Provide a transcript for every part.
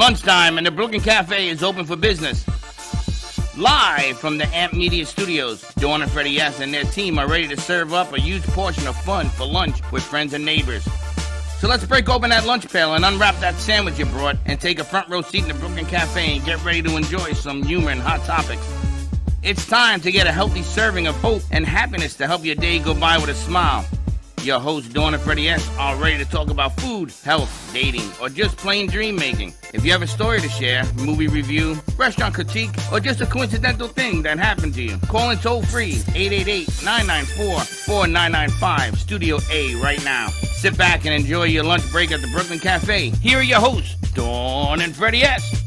lunchtime and the Brooklyn Cafe is open for business. Live from the Amp Media Studios, Dawn and Freddie S. and their team are ready to serve up a huge portion of fun for lunch with friends and neighbors. So let's break open that lunch pail and unwrap that sandwich you brought and take a front row seat in the Brooklyn Cafe and get ready to enjoy some humor and hot topics. It's time to get a healthy serving of hope and happiness to help your day go by with a smile. Your hosts, Dawn and Freddie S., are ready to talk about food, health, dating, or just plain dream making. If you have a story to share, movie review, restaurant critique, or just a coincidental thing that happened to you, call in toll free 888-994-4995, Studio A right now. Sit back and enjoy your lunch break at the Brooklyn Cafe. Here are your hosts, Dawn and Freddie S.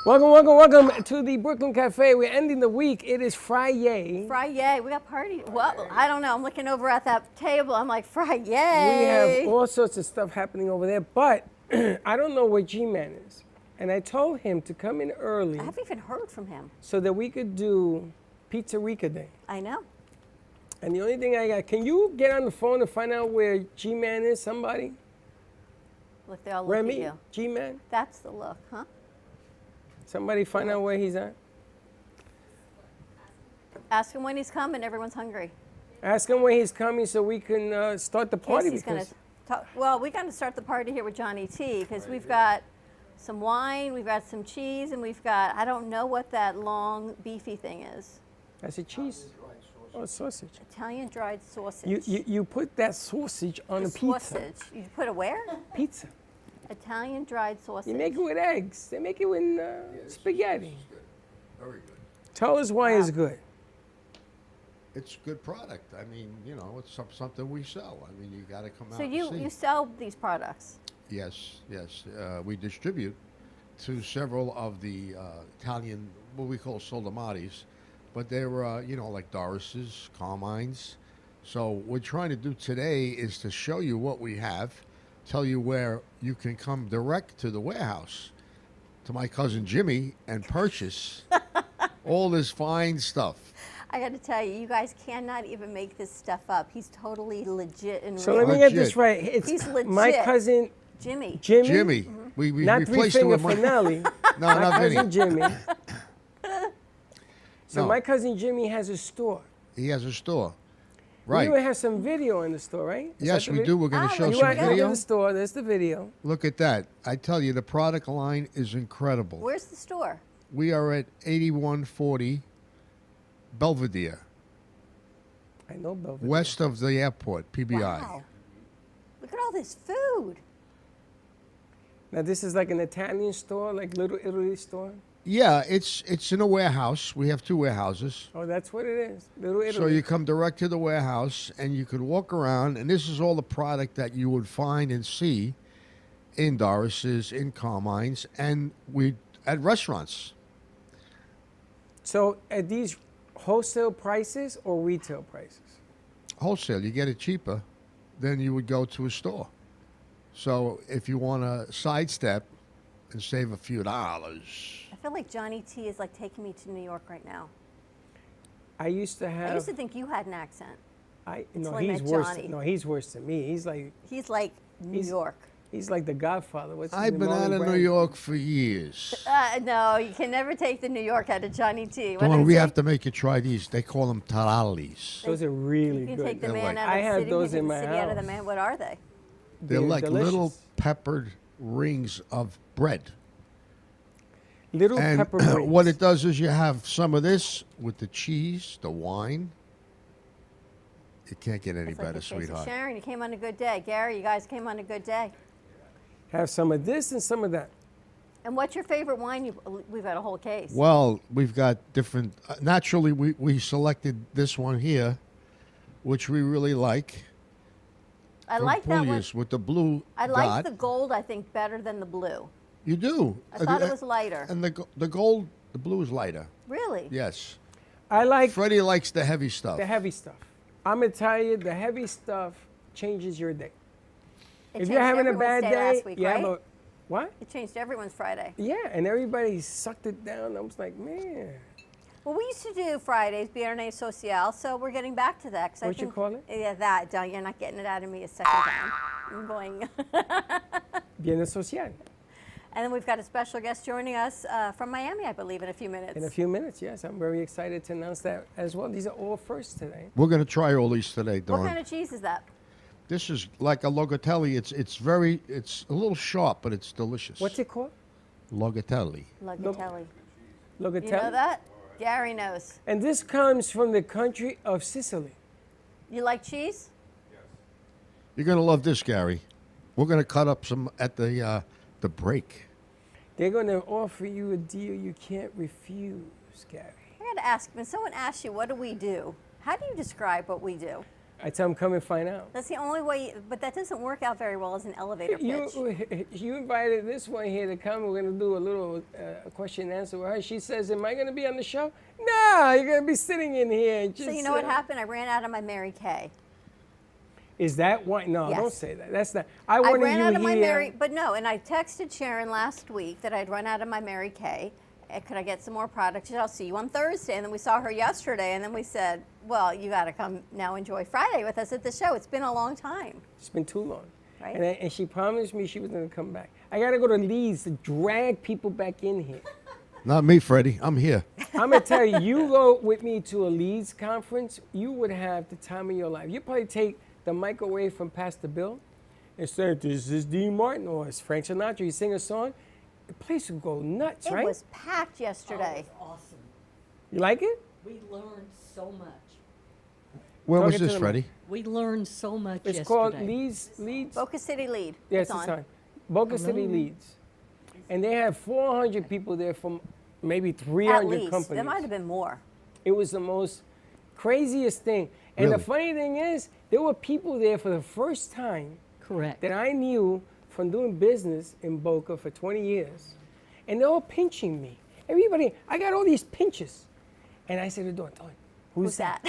Welcome to the Brooklyn Cafe. We're ending the week. It is Friday. Friday. We got party. Well, I don't know. I'm looking over at that table. I'm like, Friday. We have all sorts of stuff happening over there, but I don't know where G-Man is. And I told him to come in early. I haven't even heard from him. So that we could do Pizza-Rica Day. I know. And the only thing I got, can you get on the phone and find out where G-Man is, somebody? Look, they all look Remy, at you. G-Man? That's the look, huh? Somebody find out where he's at? Ask him when he's coming. Everyone's hungry. Ask him when he's coming so we can start the party. Casey's going to talk. Well, we got to start the party here with Johnny T because we've got some wine, we've got some cheese, and we've got, I don't know what that long beefy thing is. That's a cheese. Oh, sausage. Italian dried sausage. You put that sausage on a pizza. Sausage. You put it where? Pizza. Italian dried sausage. You make it with eggs. They make it with spaghetti. Good. Very good. Tell us why it's good. It's a good product. I mean, you know, it's something we sell. I mean, you got to come out So and see. you sell these products? Yes. We distribute to several of the Italian, what we call soldamatis, but they're, like Doris's, Carmine's. So what we're trying to do today is to show you what we have, tell you where you can come direct to the warehouse, to my cousin Jimmy, and purchase all this fine stuff. I got to tell you, you guys cannot even make this stuff up. He's totally legit and So real. let me get this right. He's legit. My cousin Jimmy. Jimmy. Jimmy. We Not replaced three-finger it with finale. No, My not cousin Vinny. Jimmy. So No. my cousin Jimmy has a store. He has a store. We Right. even have some video in the store, right? Is Yes, that the we do. We're going to show You some want to go to video. the store. There's the video. Look at that. I tell you, the product line is incredible. Where's the store? We are at 8140 Belvedere, I know Belvedere. west of the airport, PBI. Wow. Look at all this food. Now this is like an Italian store, like Little Italy store. Yeah, it's in a warehouse. We have two warehouses. Oh, that's what it is. Little Italy. So you come direct to the warehouse, and you could walk around, and this is all the product that you would find and see in Doris's, in Carmine's, and we at restaurants. So are these wholesale prices or retail prices? Wholesale, you get it cheaper than you would go to a store. So if you want to sidestep and save a few dollars. I feel like Johnny T is like taking me to New York right now. I used to have. I used to think you had an accent. No, I he's met worse. Johnny. No, he's worse than me. He's like New York. He's like the Godfather. What's his I've name? been out Marlon of New Brando. York for years. No, you can never take the New York out of Johnny T. What Dawn, did I we say? have to make you try these. They call them tarallis. Those are really You can good. take the They're man like- out of I the have city. those you in can my take the city out of the house. man. What are they? They're like delicious. little peppered rings of bread. Little And pepper rings. what it does is you have some of this with the cheese, the wine. It can't get any It's like better, the face of sweetheart. Sharon, you came on a good day. Gary, you guys came on a good day. Have some of this and some of that. And what's your favorite wine? We've got a whole case. Well, we've got different. Naturally, we selected this one here, which we really like. I from like that one. Pugliese with the blue I like dot. the gold, I think, better than the blue. You do. I thought it was lighter. And the gold, the blue is lighter. Really? Yes. I like Freddie likes the heavy stuff. the heavy stuff. I'm gonna tell you, the heavy stuff changes your day. It If you're changed having a everyone's bad day day, last week, you right? have a what? It changed everyone's Friday. Yeah, and everybody sucked it down. I was like, man. Well, we used to do Fridays, Biernes Social, so we're getting back to that. What you call it? Yeah, that. You're not getting it out of me a second time. I'm going. Bienes Social. And then we've got a special guest joining us from Miami, I believe, in a few minutes. In a few minutes, yes. I'm very excited to announce that as well. These are all firsts today. We're going to try all these today, What Dawn. kind of cheese is that? This is like a logatelli. It's a little sharp, but it's delicious. What's it called? Logatelli. Logatelli. Logatelli. You know that? Gary knows. And this comes from the country of Sicily. You like cheese? You're going to love this, Gary. We're going to cut up some at the break. They're going to offer you a deal you can't refuse, Gary. I got to ask, when someone asks you, what do we do? How do you describe what we do? I tell them, come and find out. That's the only way, but that doesn't work out very well as an elevator pitch. You invited this one here to come. We're going to do a little question and answer with her. She says, am I going to be on the show? No, you're going to be sitting in here. And just, So you know what happened? I ran out of my Mary Kay. Is that why? No, Yes. don't say that. That's not. I I wanted ran you out of my here. Mary, but no, and I texted Sharon last week that I'd run out of my Mary Kay. Could I get some more products? She said, I'll see you on Thursday. And then we saw her yesterday, and then we said, well, you got to come now enjoy Friday with us at the show. It's been a long time. It's been too long. Right. And she promised me she was going to come back. I got to go to Leeds to drag people back in here. Not me, Freddie. I'm here. I'm going to tell you, you go with me to a Leeds conference, you would have the time of your life. You'd probably take the mic away from Pastor Bill and say, this is Dean Martin or it's Frank Sinatra. You sing a song, the place would go nuts, It right? was packed yesterday. Oh, it was awesome. You like it? We learned so much. Where Talk was it to this, them. Freddie? We learned so much It's yesterday. called Leeds. Boca City Lead. Yes, it's it's on. on. Boca City Leeds. And they have 400 people there from maybe At 300 least. companies. There might have been more. It was the most craziest thing. And the Really? funny thing is, there were people there for the first time Correct. that I knew from doing business in Boca for 20 years. And they're all pinching me. Everybody, I got all these pinches. And I said to Dawn, who's that?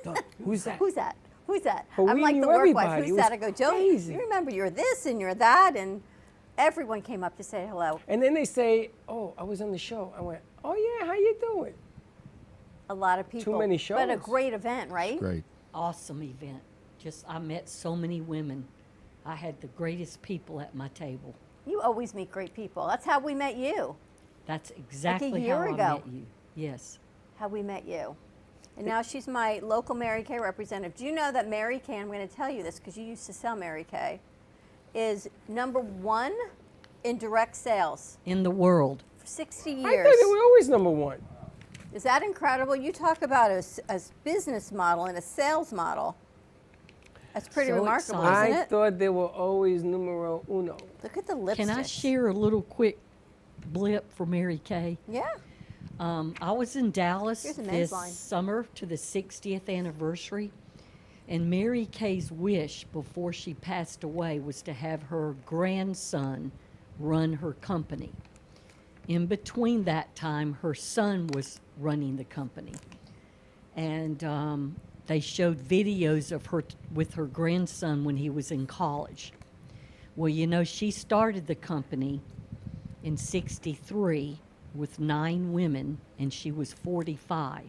Dawn, who's that? Who's that? Who's that? But I'm we like knew the work wife. everybody. It Who's was that? I go, Joe, crazy. you remember you're this and you're that. And everyone came up to say hello. And then they say, oh, I was on the show. I went, oh yeah, how you doing? A lot of people. many But a shows. great event, right? Great. Awesome event. I met so many women. I had the greatest people at my table. You always meet great people. That's how we met you. That's exactly year how ago. I met you. Yes. How we met you. And now she's my local Mary Kay representative. Do you know that Mary Kay, I'm going to tell you this because you used to sell Mary Kay, is #1 in direct sales In the world. for 60 I years. thought they were always #1. Is that incredible? You talk about a business model and a sales model. That's pretty So remarkable, exciting. isn't I it? thought they were always numero uno. Look at the lipstick. Can I share a little quick blip for Mary Kay? Yeah. I was in Dallas Here's a men's this line. summer to the 60th anniversary, and Mary Kay's wish before she passed away was to have her grandson run her company. In between that time, her son was running the company, and they showed videos of her with her grandson when he was in college. Well, you know, she started the company in '63 with 9 women, and she was 45.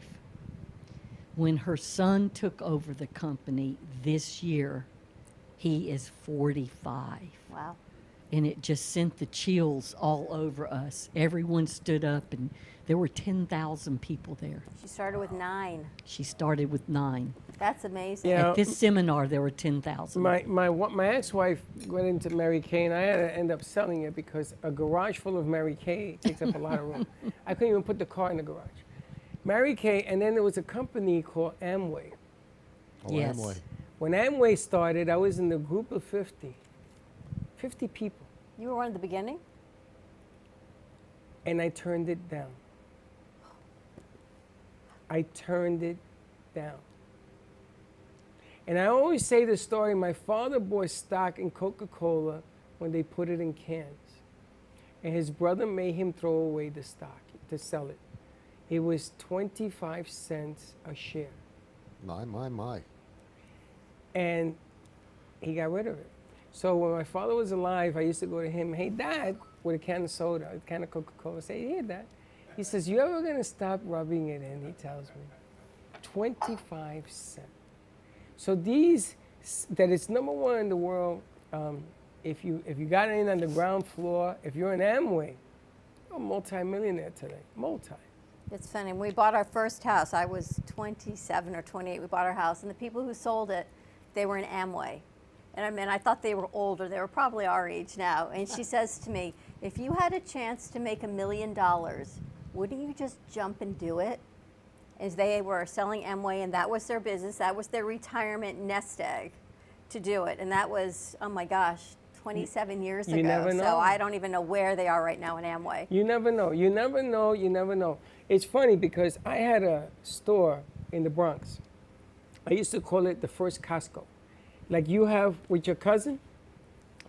When her son took over the company this year, he is 45. Wow. And it just sent the chills all over us. Everyone stood up, and there were 10,000 people there. She started with 9. She started with 9. That's amazing. Yeah. At this seminar, there were 10,000. My ex-wife went into Mary Kay, and I had to end up selling it because a garage full of Mary Kay takes up a lot of room. I couldn't even put the car in the garage. Mary Kay, and then there was a company called Amway. Oh, Yes. Amway. When Amway started, I was in the group of 50 people, You were one at the beginning? and I turned it down. I turned it down. And I always say the story, my father bought stock in Coca-Cola when they put it in cans. And his brother made him throw away the stock to sell it. It was 25 cents a share. My. And he got rid of it. So when my father was alive, I used to go to him, hey, Dad, with a can of soda, a can of Coca-Cola, say, here, Dad. He says, you ever gonna stop rubbing it in? He tells me. 25 cents. So these, that it's number one in the world, if you got it in on the ground floor, if you're an Amway, you're a multi-millionaire today, multi. It's funny. When we bought our first house, I was 27 or 28. We bought our house, and the people who sold it, they were in Amway. And I mean, I thought they were older. They were probably our age now. And she says to me, if you had a chance to make $1 million, wouldn't you just jump and do it? As they were selling Amway, and that was their business. That was their retirement nest egg to do it. And that was, oh my gosh, 27 years ago. Never know. So I don't even know where they are right now in Amway. You never know. You never know. You never know. It's funny because I had a store in the Bronx. I used to call it the first Costco. Like you have with your cousin,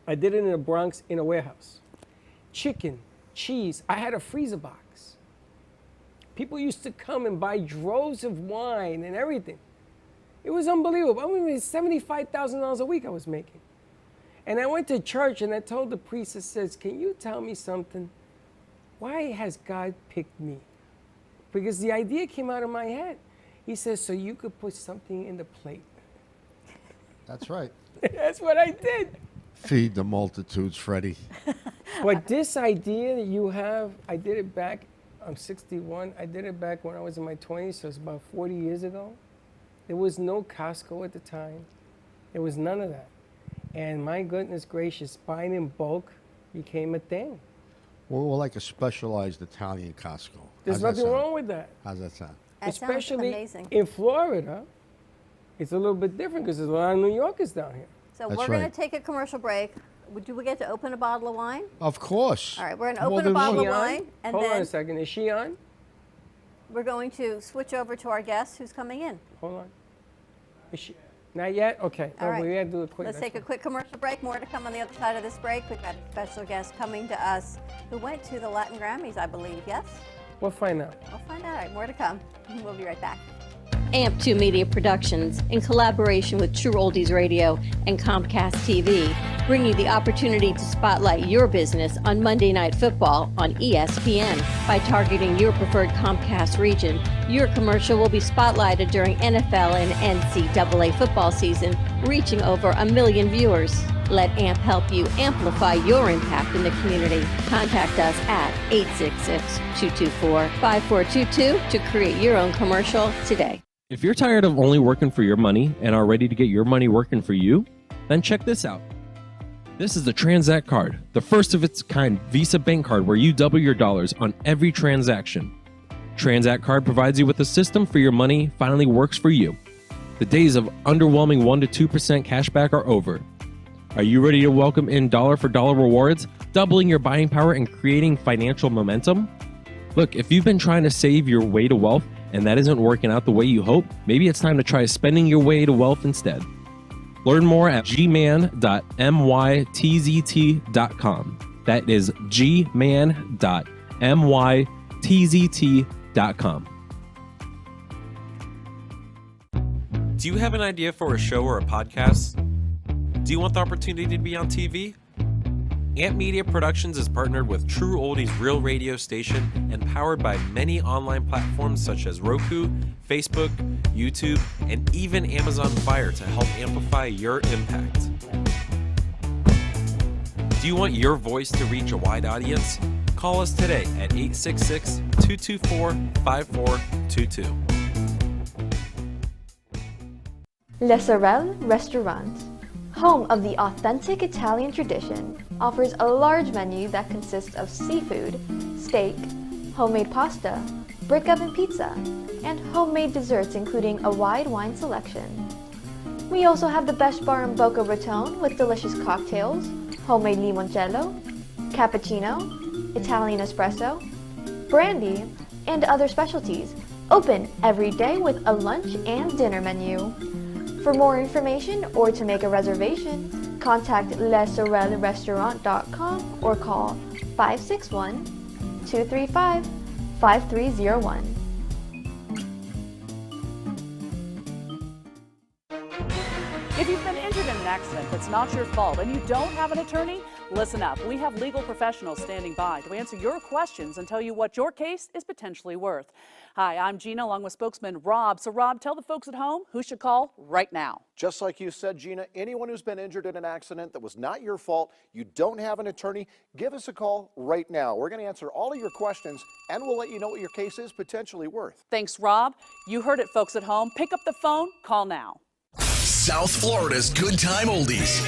I did it in the Bronx in a warehouse. Chicken, cheese, I had a freezer box. People used to come and buy droves of wine and everything. It was unbelievable. I mean, $75,000 a week I was making. And I went to church and I told the priest, I says, can you tell me something? Why has God picked me? Because the idea came out of my head. He says, so you could put something in the plate. That's right. That's what I did. Feed the multitudes, Freddie. But this idea that you have, I did it back, I'm 61, I did it back when I was in my 20s, so it's about 40 years ago. There was no Costco at the time. There was none of that. And my goodness gracious, buying in bulk became a thing. We're like a specialized Italian Costco. There's nothing wrong with that. How's that sound? That sounds Especially amazing. in Florida, it's a little bit different because there's a lot of New Yorkers down here. So That's we're going right. to take a commercial break. Do we get to open a bottle of wine? Of course. All right, we're going to More open a than bottle one. of She on? wine, and Hold on then a second. Is she on? we're going to switch over to our guest who's coming in. Hold on. Is she? Not yet? Okay. All right. We got to do it quick. Let's That's take a quick commercial break. More to come on the other side of this break. We've got a special guest coming to us who went to the Latin Grammys, I believe. Yes? We'll find out. We'll find out. All right, more to come. We'll be right back. AMP2 Media Productions, in collaboration with True Oldies Radio and Comcast TV, bring you the opportunity to spotlight your business on Monday Night Football on ESPN. By targeting your preferred Comcast region, your commercial will be spotlighted during NFL and NCAA football season, reaching over 1 million viewers. Let AMP help you amplify your impact in the community. Contact us at 866-224-5422 to create your own commercial today. If you're tired of only working for your money and are ready to get your money working for you, then check this out. This is the Transact card, the first of its kind Visa bank card where you double your dollars on every transaction. Transact card provides you with a system for your money finally works for you. The days of underwhelming 1% to 2% cashback are over. Are you ready to welcome in dollar for dollar rewards, doubling your buying power and creating financial momentum? Look, if you've been trying to save your way to wealth and that isn't working out the way you hope, maybe it's time to try spending your way to wealth instead. Learn more at gman.mytzt.com. That is gman.mytzt.com. Do you have an idea for a show or a podcast? Do you want the opportunity to be on TV? AMP Media Productions is partnered with True Oldies Real Radio Station and powered by many online platforms such as Roku, Facebook, YouTube, and even Amazon Fire to help amplify your impact. Do you want your voice to reach a wide audience? Call us today at 866-224-5422. Le Sorel Restaurant, home of the authentic Italian tradition, offers a large menu that consists of seafood, steak, homemade pasta, brick oven pizza, and homemade desserts including a wide wine selection. We also have the best bar in Boca Raton with delicious cocktails, homemade limoncello, cappuccino, Italian espresso, brandy, and other specialties, open every day with a lunch and dinner menu. For more information or to make a reservation, contact lesorelrestaurant.com or call 561-235-5301. If you've been injured in an accident that's not your fault and you don't have an attorney, Listen up. We have legal professionals standing by to answer your questions and tell you what your case is potentially worth. Hi, I'm Gina along with spokesman Rob. So Rob, tell the folks at home who should call right now. Just like you said, Gina, anyone who's been injured in an accident that was not your fault, you don't have an attorney, give us a call right now. We're going to answer all of your questions and we'll let you know what your case is potentially worth. Thanks, Rob. You heard it, folks at home. Pick up the phone, call now. South Florida's Good Time Oldies.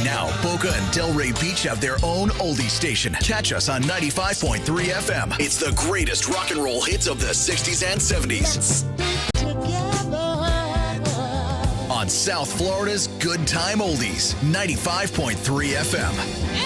Now, Boca and Delray Beach have their own oldie station. Catch us on 95.3 FM. It's the greatest rock and roll hits of the 60s and 70s. On South Florida's Good Time Oldies, 95.3 FM.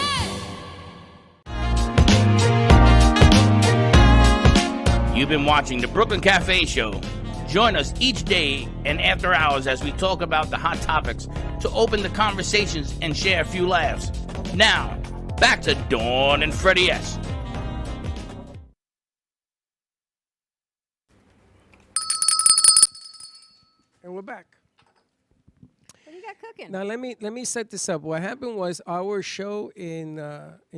You've been watching the Brooklyn Cafe Show. Join us each day and after hours as we talk about the hot topics to open the conversations and share a few laughs. Now, back to Dawn and Freddie S. And we're back. What do you got cooking? Now let me set this up. What happened was our show in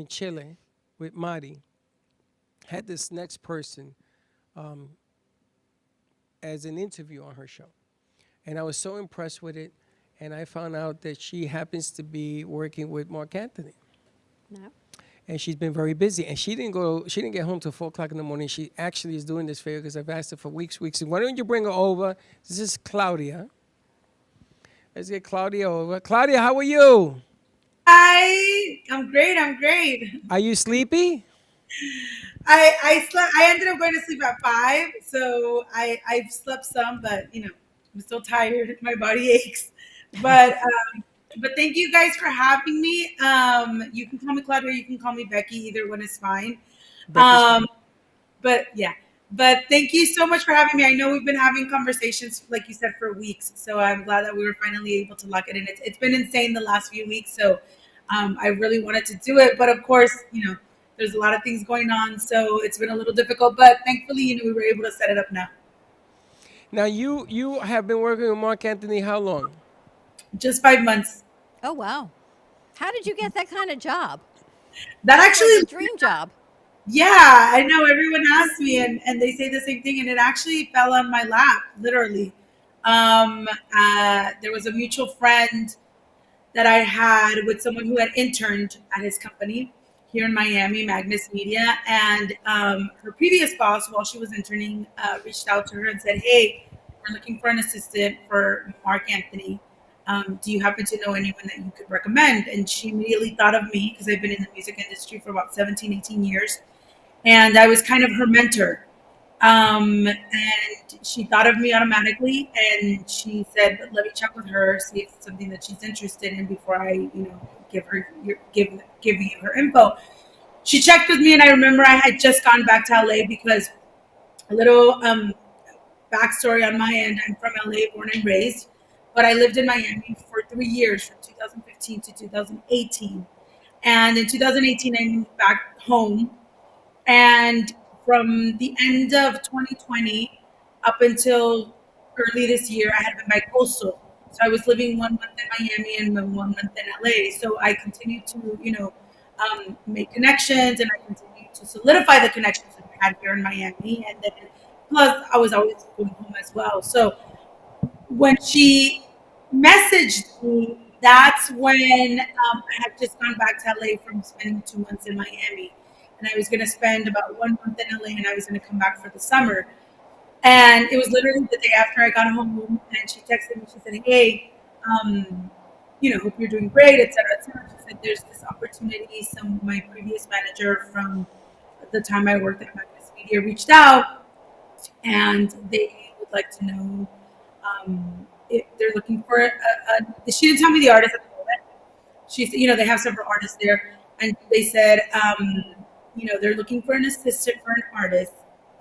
Chile with Mari had this next person as an interview on her show. And I was so impressed with it, and I found out that she happens to be working with Marc Anthony. No. And she's been very busy. And she didn't get home till 4 o'clock in the morning. She actually is doing this favor because I've asked her for weeks. And why don't you bring her over? This is Claudia. Let's get Claudia over. Claudia, how are you? Hi, I'm great. Are you sleepy? I slept. I ended up going to sleep at 5, so I've slept some, but I'm still tired. My body aches. But thank you guys for having me. You can call me Claudia, you can call me Becky. Either one is fine. But thank you so much for having me. I know we've been having conversations, like you said, for weeks. So I'm glad that we were finally able to lock it in. It's been insane the last few weeks. So I really wanted to do it, but of course, there's a lot of things going on, so it's been a little difficult, but thankfully, we were able to set it up now. Now, you have been working with Marc Anthony how long? Just 5 months. Oh, wow. How did you get that kind of job? That actually a dream job. Yeah, I know. Everyone asks me, and they say the same thing, and it actually fell on my lap, literally. There was a mutual friend that I had with someone who had interned at his company here in Miami, Magnus Media, and her previous boss, while she was interning, reached out to her and said, "Hey, we're looking for an assistant for Marc Anthony. Do you happen to know anyone that you could recommend?" And she immediately thought of me because I've been in the music industry for about 17, 18 years, and I was kind of her mentor. And she thought of me automatically, and she said, "Let me check with her, see if it's something that she's interested in before I, give you her info." She checked with me, and I remember I had just gone back to LA because a little backstory on my end. I'm from LA, born and raised, but I lived in Miami for 3 years, from 2015 to 2018. And in 2018, I moved back home, and from the end of 2020 up until early this year, I had been bicoastal. So I was living 1 month in Miami and then 1 month in LA. So I continued to, make connections, and I continued to solidify the connections that I had here in Miami. And then plus I was always going home as well. So when she messaged me, that's when I had just gone back to LA from spending 2 months in Miami. And I was going to spend about 1 month in LA, and I was going to come back for the summer. And it was literally the day after I got home, and she texted me. She said, "Hey, hope you're doing great, et cetera, et cetera." She said, "There's this opportunity. My previous manager from the time I worked at Magnus Media reached out, and they would like to know if they're looking for a." She didn't tell me the artist at the moment. She said, they have several artists there, and they said, they're looking for an assistant for an artist.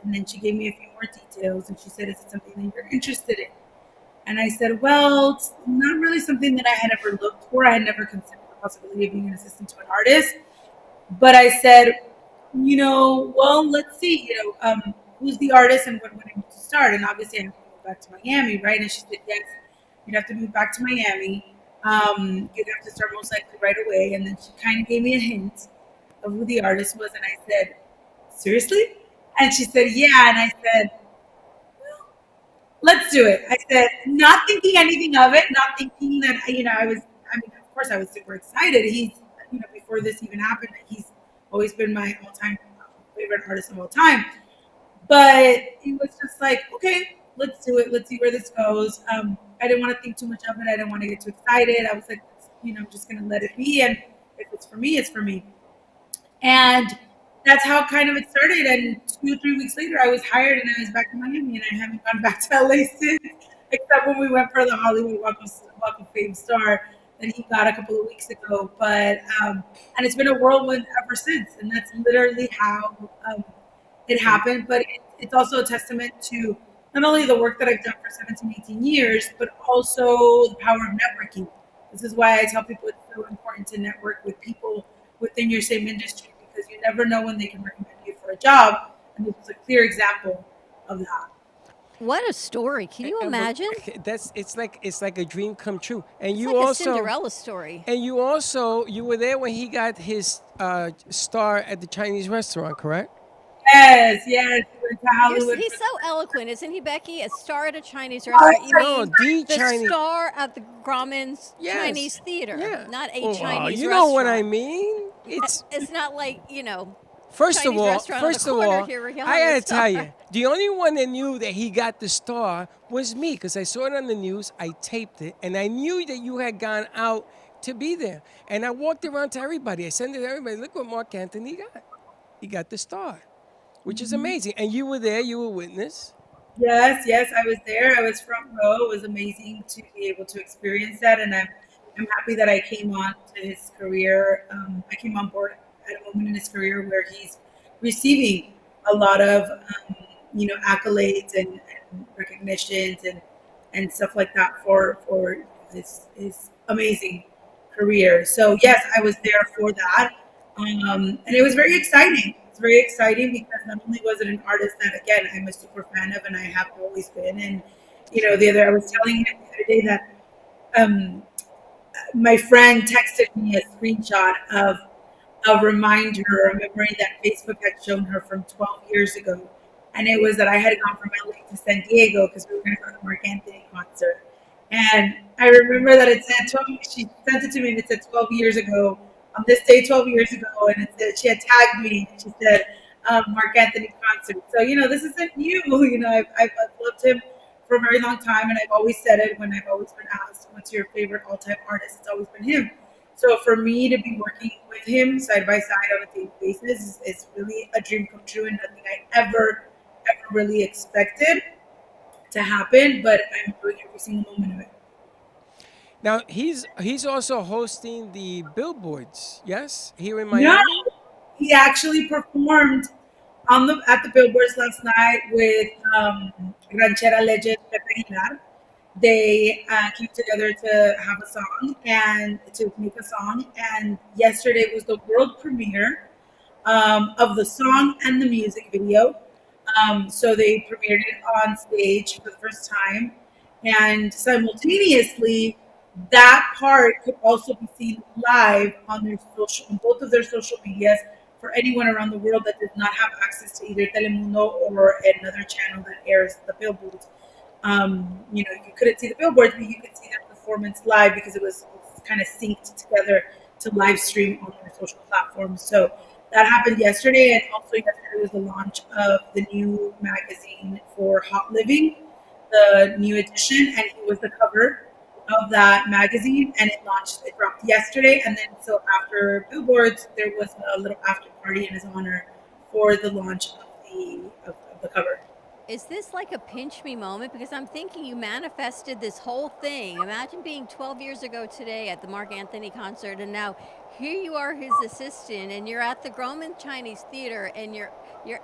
And then she gave me a few more details, and she said, "Is it something that you're interested in?" And I said, "Well, it's not really something that I had ever looked for. I had never considered the possibility of being an assistant to an artist." But I said, well, let's see. who's the artist and when I need to start. And obviously I have to move back to Miami, right? And she said, yes, you'd have to move back to Miami. You'd have to start most likely right away. And then she kind of gave me a hint of who the artist was. And I said, seriously? And she said, yeah. And I said, let's do it. I said, not thinking anything of it, not thinking that, of course I was super excited. He's, before this even happened, he's always been my all-time favorite artist of all time. But it was just like, okay, let's do it. Let's see where this goes. I didn't want to think too much of it. I didn't want to get too excited. I was like, I'm just going to let it be. And if it's for me, it's for me. And that's how kind of it started. And 2-3 weeks later, I was hired and I was back in Miami, and I haven't gone back to LA since, except when we went for the Hollywood Walk of Fame star that he got a couple of weeks ago. But and it's been a whirlwind ever since. And that's literally how it happened. But it's also a testament to not only the work that I've done for 17, 18 years, but also the power of networking. This is why I tell people it's so important to network with people within your same industry, because you never know when they can recommend you for a job. And this is a clear example of that. What a story! Can you imagine? It's like a dream come true. And It's you like also a Cinderella story. And you were there when he got his star at the Chinese restaurant, correct? Yes. He went to Hollywood. He's so eloquent, isn't he, Becky? A star at a Chinese restaurant. You mean the Chinese star at the Grauman's Chinese theater, not a Chinese restaurant. You know what I mean? It's not like, First Chinese of all, restaurant on the corner here, I gotta tell you, the only one that knew that he got the star was me, because I saw it on the news, I taped it, and I knew that you had gone out to be there. And I walked around to everybody. I sent it to everybody. Look what Marc Anthony got. He got the star, which is amazing. And you were there. You were witness. Yes, I was there. I was front row. It was amazing to be able to experience that, and I'm happy that I came on to his career. I came on board at a moment in his career where he's receiving a lot of accolades and recognitions and stuff like that for his amazing career. So yes, I was there for that, and it was very exciting. It's very exciting because not only was it an artist that, again, I'm a super fan of and I have always been, and I was telling him the other day that my friend texted me a screenshot of a reminder, a memory that Facebook had shown her from 12 years ago. And it was that I had gone from LA to San Diego because we were going to go to the Marc Anthony concert. And I remember that it said 12, she sent it to me and it said 12 years ago, on this day 12 years ago, and it said, she had tagged me, and she said, Marc Anthony concert. So, this isn't new. I've loved him for a very long time, and I've always said it when I've always been asked, what's your favorite all-time artist? It's always been him. So for me to be working with him side by side on a daily basis is really a dream come true, and nothing I ever really expected to happen, but I'm enjoying every single moment of it. Now, he's also hosting the billboards, yes, here in Miami? No, he actually performed at the billboards last night with ranchera legend Pepe Aguilar. They came together to have a song and to make a song. And yesterday was the world premiere of the song and the music video. So they premiered it on stage for the first time. And simultaneously, that part could also be seen live on both of their social medias for anyone around the world that does not have access to either Telemundo or another channel that airs the billboards. You couldn't see the billboards, but you could see their performance live because it was kind of synced together to live stream on their social platforms. So that happened yesterday, and also yesterday was the launch of the new magazine for Hot Living, the new edition, and he was the cover of that magazine, and it dropped yesterday. And then so after billboards, there was a little after party in his honor for the launch of the cover. Is this like a pinch me moment? Because I'm thinking you manifested this whole thing. Imagine being 12 years ago today at the Marc Anthony concert, and now here you are his assistant, and you're at the Grauman Chinese Theater, and you're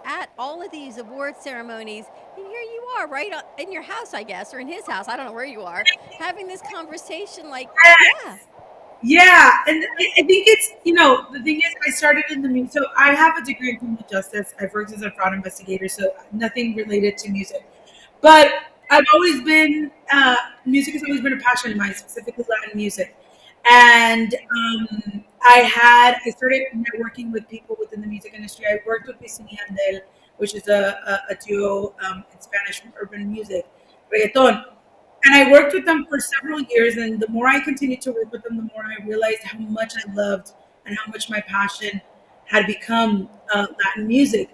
at all of these award ceremonies, and here you are right in your house, I guess, or in his house, I don't know where you are, having this conversation like, yeah. Yeah, and I think it's, the thing is, I started in the music. So I have a degree in criminal justice. I've worked as a fraud investigator, so nothing related to music. But I've always been, music has always been a passion of mine, specifically Latin music. And I started networking with people within the music industry. I worked with Wisin y Yandel, which is a duo in Spanish from urban music, reggaeton. And I worked with them for several years. And the more I continued to work with them, the more I realized how much I loved and how much my passion had become Latin music.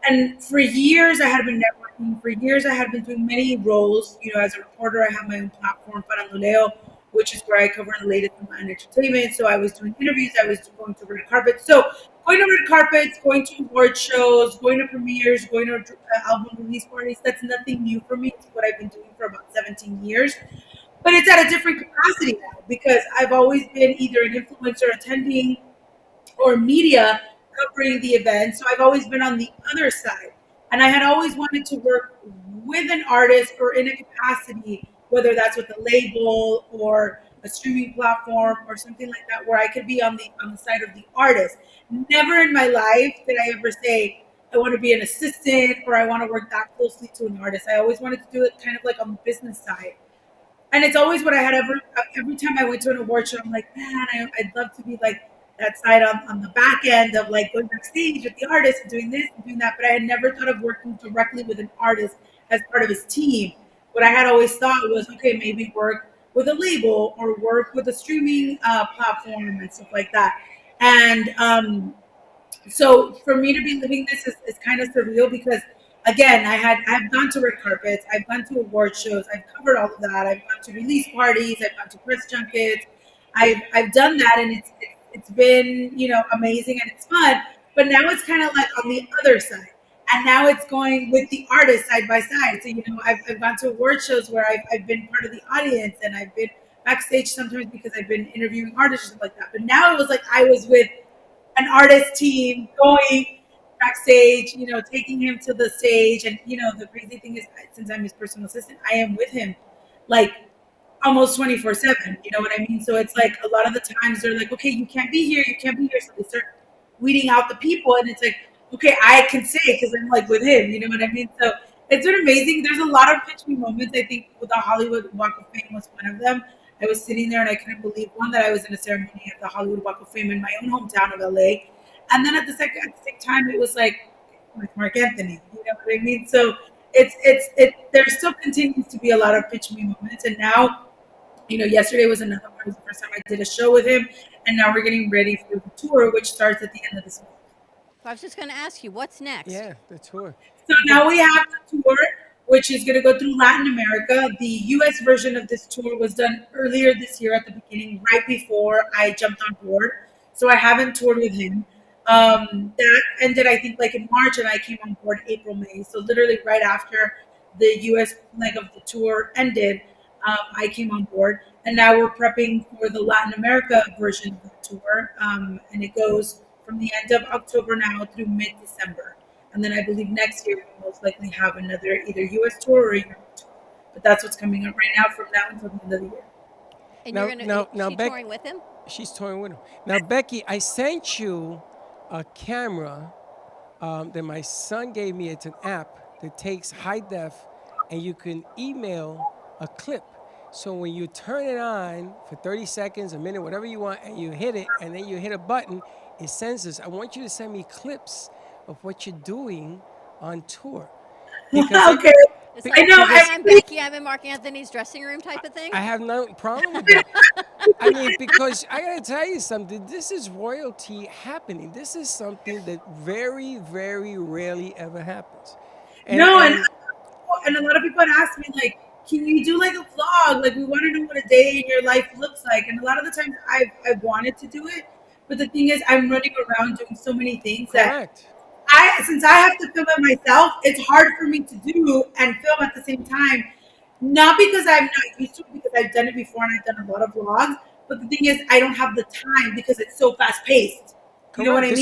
And for years, I had been networking. For years, I had been doing many roles. As a reporter, I have my own platform, Faranduleo, which is where I cover the latest in Latin entertainment. So I was doing interviews. I was going to red carpets. So going to red carpets, going to award shows, going to premieres, going to album release parties, that's nothing new for me. It's what I've been doing for about 17 years. But it's at a different capacity now because I've always been either an influencer attending or media covering the event. So I've always been on the other side. And I had always wanted to work with an artist or in a capacity, whether that's with a label or a streaming platform or something like that, where I could be on the side of the artist. Never in my life did I ever say I want to be an assistant or I want to work that closely to an artist. I always wanted to do it kind of like on the business side. And it's always what I had every time I went to an award show, I'm like, man, I'd love to be like that side on the back end of like going backstage with the artist and doing this and doing that. But I had never thought of working directly with an artist as part of his team. What I had always thought was, okay, maybe work with a label or work with a streaming platform and stuff like that. And so for me to be living this is kind of surreal because again I've gone to red carpets, I've gone to award shows, I've covered all of that, I've gone to release parties, I've gone to press junkets, I've done that, and it's been amazing and it's fun. But now it's kind of like on the other side, and now it's going with the artist side by side. So I've gone to award shows where I've been part of the audience and I've been backstage sometimes because I've been interviewing artists and stuff like that. But now it was like I was with an artist team going backstage, taking him to the stage. And, the crazy thing is, since I'm his personal assistant, I am with him like almost 24/7. You know what I mean? So it's like a lot of the times they're like, okay, you can't be here. You can't be here. So they start weeding out the people. And it's like, okay, I can say because I'm like with him. You know what I mean? So it's been amazing. There's a lot of pitch me moments. I think with the Hollywood Walk of Fame was one of them. I was sitting there and I couldn't believe, one, that I was in a ceremony at the Hollywood Walk of Fame in my own hometown of LA. And then at the same time, it was like with Marc Anthony. You know what I mean? So there still continues to be a lot of pitch me moments. And now, yesterday was another one. It was the first time I did a show with him. And now we're getting ready for the tour, which starts at the end of this month. I was just going to ask you, what's next? Yeah, the tour. So now we have the tour, which is going to go through Latin America. The U.S. version of this tour was done earlier this year at the beginning, right before I jumped on board. So I haven't toured with him. That ended, I think, like in March, and I came on board April, May. So literally right after the U.S. leg of the tour ended, I came on board. And now we're prepping for the Latin America version of the tour. And it goes from the end of October now through mid-December. And then I believe next year we'll most likely have another either U.S. tour or a Europe tour. But that's what's coming up right now from now until the end of the year. And you're going to touring with him? She's touring with him. Now, Becky, I sent you a camera that my son gave me. It's an app that takes high def, and you can email a clip. So when you turn it on for 30 seconds, a minute, whatever you want, and you hit it, and then you hit a button, it sends us. I want you to send me clips of what you're doing on tour. Okay. It's like, I'm Becky, I'm in Marc Anthony's dressing room type of thing? I have no problem with that. I mean, because I got to tell you something. This is royalty happening. This is something that very, very rarely ever happens. And a lot of people had asked me, like, can you do like a vlog? Like, we want to know what a day in your life looks like. And a lot of the times I've wanted to do it. But the thing is, I'm running around doing so many things that since I have to film it myself, it's hard for me to do and film at the same time. Not because I'm not used to it, because I've done it before and I've done a lot of vlogs. But the thing is, I don't have the time because it's so fast paced. You know what I mean?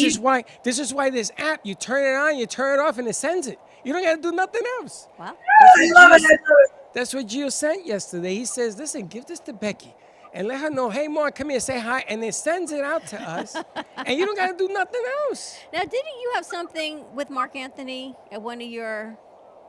This is why this app, you turn it on, you turn it off, and it sends it. You don't got to do nothing else. Wow. I love it. That's what Gio sent yesterday. He says, listen, give this to Becky. and let her know, hey, Mark, come here, say hi, and it sends it out to us, and you don't got to do nothing else. Now, didn't you have something with Mark Anthony at one of your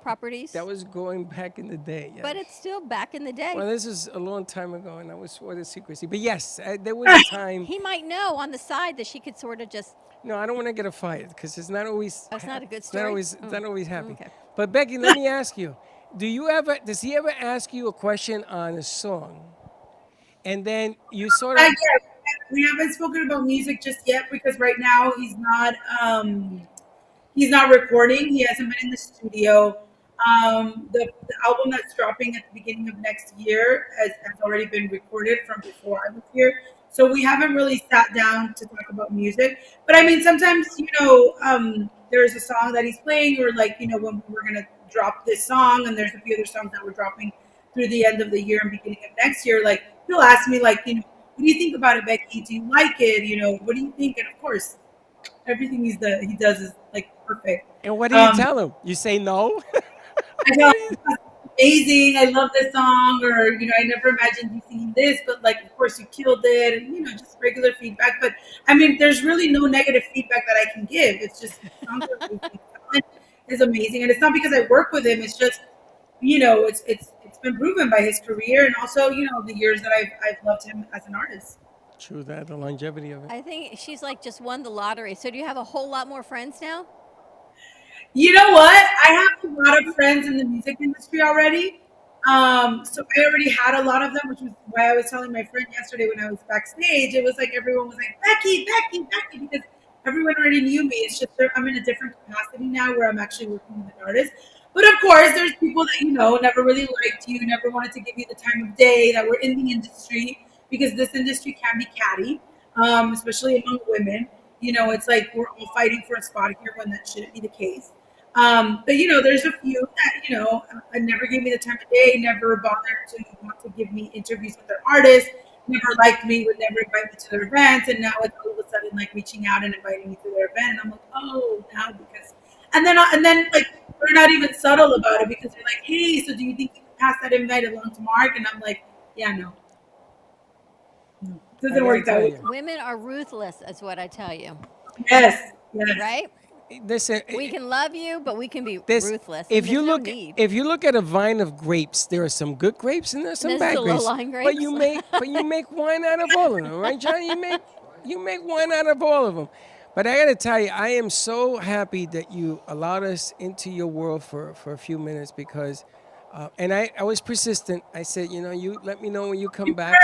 properties? That was going back in the day, yes. But it's still back in the day. Well, this is a long time ago, and I was swore to secrecy. But yes, there was a time. He might know on the side that she could sort of just. No, I don't want to get her fired because it's not always. That's not a good It's not story? always, it's not always happy. Okay. But Becky, let me ask you: does he ever ask you a question on a song, and then you sort of? We haven't spoken about music just yet because right now he's not recording. He hasn't been in the studio. The album that's dropping at the beginning of next year has already been recorded from before I was here. So we haven't really sat down to talk about music. But I mean, sometimes, there's a song that he's playing, or like, when we're going to drop this song, and there's a few other songs that we're dropping through the end of the year and beginning of next year, like he'll ask me like, what do you think about it, Becky? Do you like it? What do you think? And of course, everything he does is like perfect. And what do you tell him? You say no? I know, amazing. I love this song, or I never imagined you singing this, but like, of course, you killed it, and just regular feedback. But I mean, there's really no negative feedback that I can give. It's just the songs are amazing. Talent is amazing, and it's not because I work with him. It's just, it's been proven by his career, and also the years that I've loved him as an artist. True that, the longevity of it. I think she's like just won the lottery. So do you have a whole lot more friends now? You know what? I have a lot of friends in the music industry already. So I already had a lot of them, which was why I was telling my friend yesterday when I was backstage. It was like everyone was like, Becky, Becky, Becky, because everyone already knew me. It's just I'm in a different capacity now where I'm actually working with an artist. But of course, there's people that never really liked you, never wanted to give you the time of day, that were in the industry, because this industry can be catty, especially among women. It's like we're all fighting for a spot here when that shouldn't be the case. But there's a few that never gave me the time of day, never bothered to want to give me interviews with their artists, never liked me, would never invite me to their events, and now it's all of a sudden like reaching out and inviting me to their event, and I'm like, oh, now because, and then like they're not even subtle about it because they're like, hey, so do you think you can pass that invite along to Mark? And I'm like, yeah, no. Doesn't work that way. Women are ruthless, is what I tell you. Yes. Right? Listen, we can love you, but we can be ruthless. If you look at a vine of grapes, there are some good grapes and there's some bad grapes. grapes. But you make wine out of all of them, right, John? You make wine out of all of them. But I got to tell you, I am so happy that you allowed us into your world for a few minutes because, and I was persistent. I said, you let me know when you come back.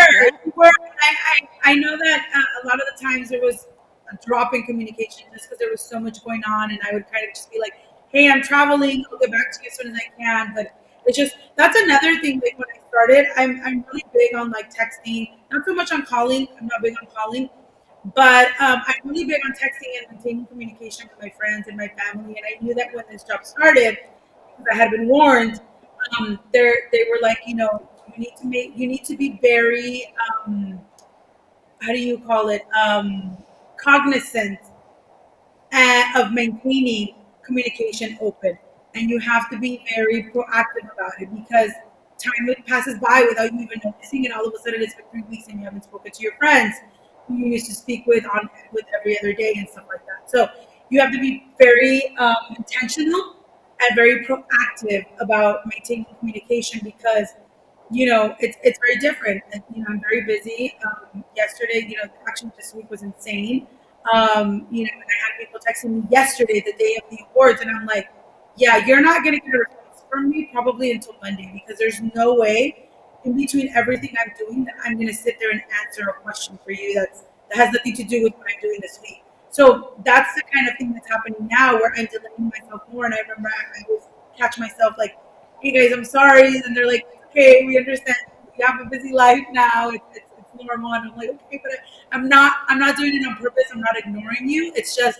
You were. I know that a lot of the times there was a drop in communication just because there was so much going on, and I would kind of just be like, hey, I'm traveling, I'll get back to you as soon as I can. But it's just, that's another thing. Like when I started, I'm really big on like texting, not so much on calling. I'm not big on calling, but I'm really big on texting and maintaining communication with my friends and my family. And I knew that when this job started, because I had been warned, they were like, you need to be very how do you call it, cognizant of maintaining communication open, and you have to be very proactive about it because time passes by without you even noticing, and all of a sudden it's been 3 weeks and you haven't spoken to your friends who you used to speak with every other day and stuff like that. So you have to be very intentional and very proactive about maintaining communication because it's very different. And, I'm very busy. Yesterday, actually this week was insane. And I had people texting me yesterday, the day of the awards, and I'm like, yeah, you're not going to get a response from me probably until Monday because there's no way in between everything I'm doing that I'm going to sit there and answer a question for you that has nothing to do with what I'm doing this week. So that's the kind of thing that's happening now where I'm delaying myself more. And I remember I always catch myself like, hey guys, I'm sorry. And they're like, okay, we understand. You have a busy life now. It's normal. And I'm like, okay, but I'm not doing it on purpose. I'm not ignoring you. It's just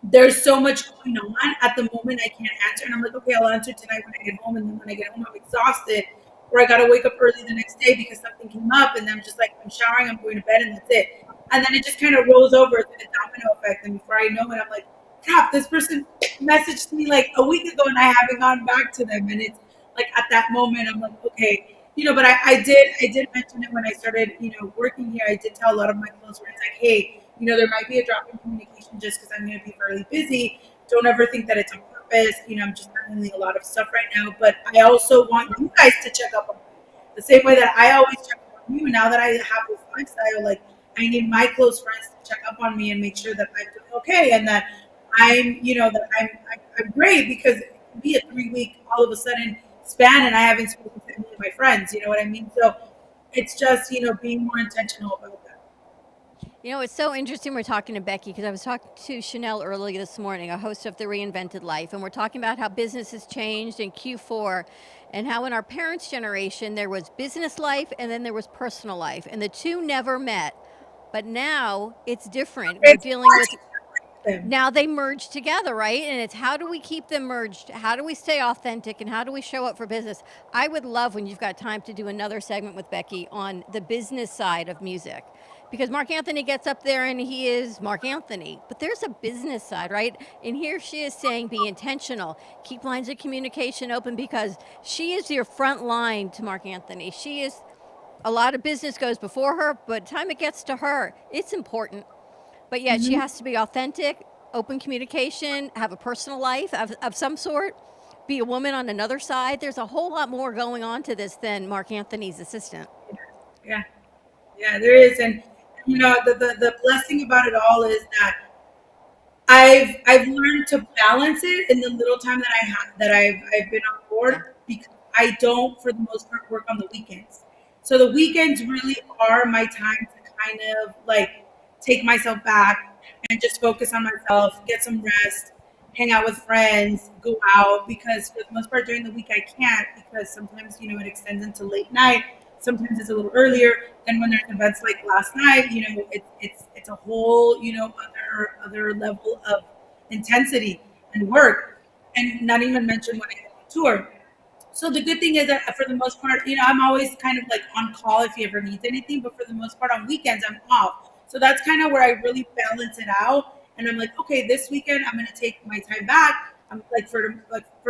there's so much going on at the moment I can't answer. And I'm like, okay, I'll answer tonight when I get home. And then when I get home, I'm exhausted. Or I got to wake up early the next day because something came up. And then I'm just like, I'm showering, I'm going to bed, and that's it. And then it just kind of rolls over. It's like a domino effect. And before I know it, I'm like, crap, this person messaged me like a week ago and I haven't gone back to them. And it's like at that moment, I'm like, okay, but I did mention it when I started, working here. I did tell a lot of my close friends, like, hey, there might be a drop in communication just because I'm going to be fairly busy. Don't ever think that it's on purpose. I'm just handling a lot of stuff right now. But I also want you guys to check up on me the same way that I always check up on you. Now that I have this lifestyle, like, I need my close friends to check up on me and make sure that I'm doing okay and that I'm great, because it can be a 3 week all of a sudden span and I haven't spoken to any of my friends. You know what I mean? So it's just being more intentional about that. It's so interesting we're talking to Becky, because I was talking to Chanel earlier this morning, a host of The Reinvented Life, and we're talking about how business has changed in Q4 and how in our parents' generation there was business life and then there was personal life, and the two never met. But now it's different. We're dealing with now they merge together, right? And it's how do we keep them merged? How do we stay authentic and how do we show up for business? I would love, when you've got time, to do another segment with Becky on the business side of music. Because Marc Anthony gets up there and he is Marc Anthony, but there's a business side, right? And here she is saying, be intentional, keep lines of communication open, because she is your front line to Marc Anthony. She is, a lot of business goes before her, but time it gets to her, it's important. But yet she has to be authentic, open communication, have a personal life of some sort, be a woman on another side. There's a whole lot more going on to this than Marc Anthony's assistant. Yeah, there is. And the blessing about it all is that I've learned to balance it in the little time that I have that I've been on board, because I don't, for the most part, work on the weekends. So the weekends really are my time to kind of like take myself back and just focus on myself, get some rest, hang out with friends, go out, because for the most part during the week I can't, because sometimes it extends into late night. Sometimes it's a little earlier. Then when there's events like last night, it's a whole other level of intensity and work, and not even mention when I go on tour. So the good thing is that for the most part, I'm always kind of like on call if he ever needs anything, but for the most part on weekends I'm off. So that's kind of where I really balance it out. And I'm like, okay, this weekend I'm gonna take my time back. I'm like for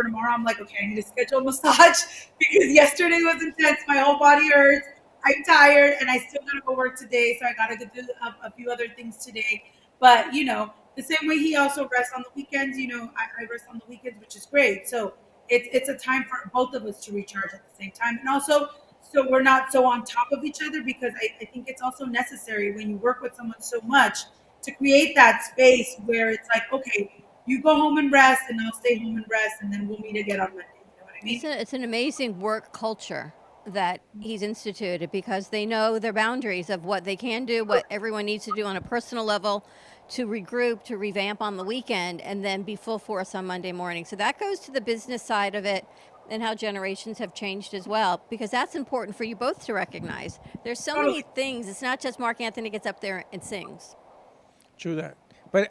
tomorrow, I'm like, okay, I need to schedule a massage because yesterday was intense. My whole body hurts. I'm tired, and I still gotta go work today. So I gotta go do a few other things today. But the same way he also rests on the weekends. I rest on the weekends, which is great. So it's a time for both of us to recharge at the same time, and also so we're not so on top of each other, because I think it's also necessary when you work with someone so much to create that space where it's like, okay, you go home and rest and I'll stay home and rest, and then we'll meet again on Monday. You know what I mean? It's an amazing work culture that he's instituted, because they know their boundaries of what they can do, what everyone needs to do on a personal level, to regroup, to revamp on the weekend, and then be full force on Monday morning. So that goes to the business side of it and how generations have changed as well, because that's important for you both to recognize. There's so many things. It's not just Marc Anthony gets up there and sings. True that. But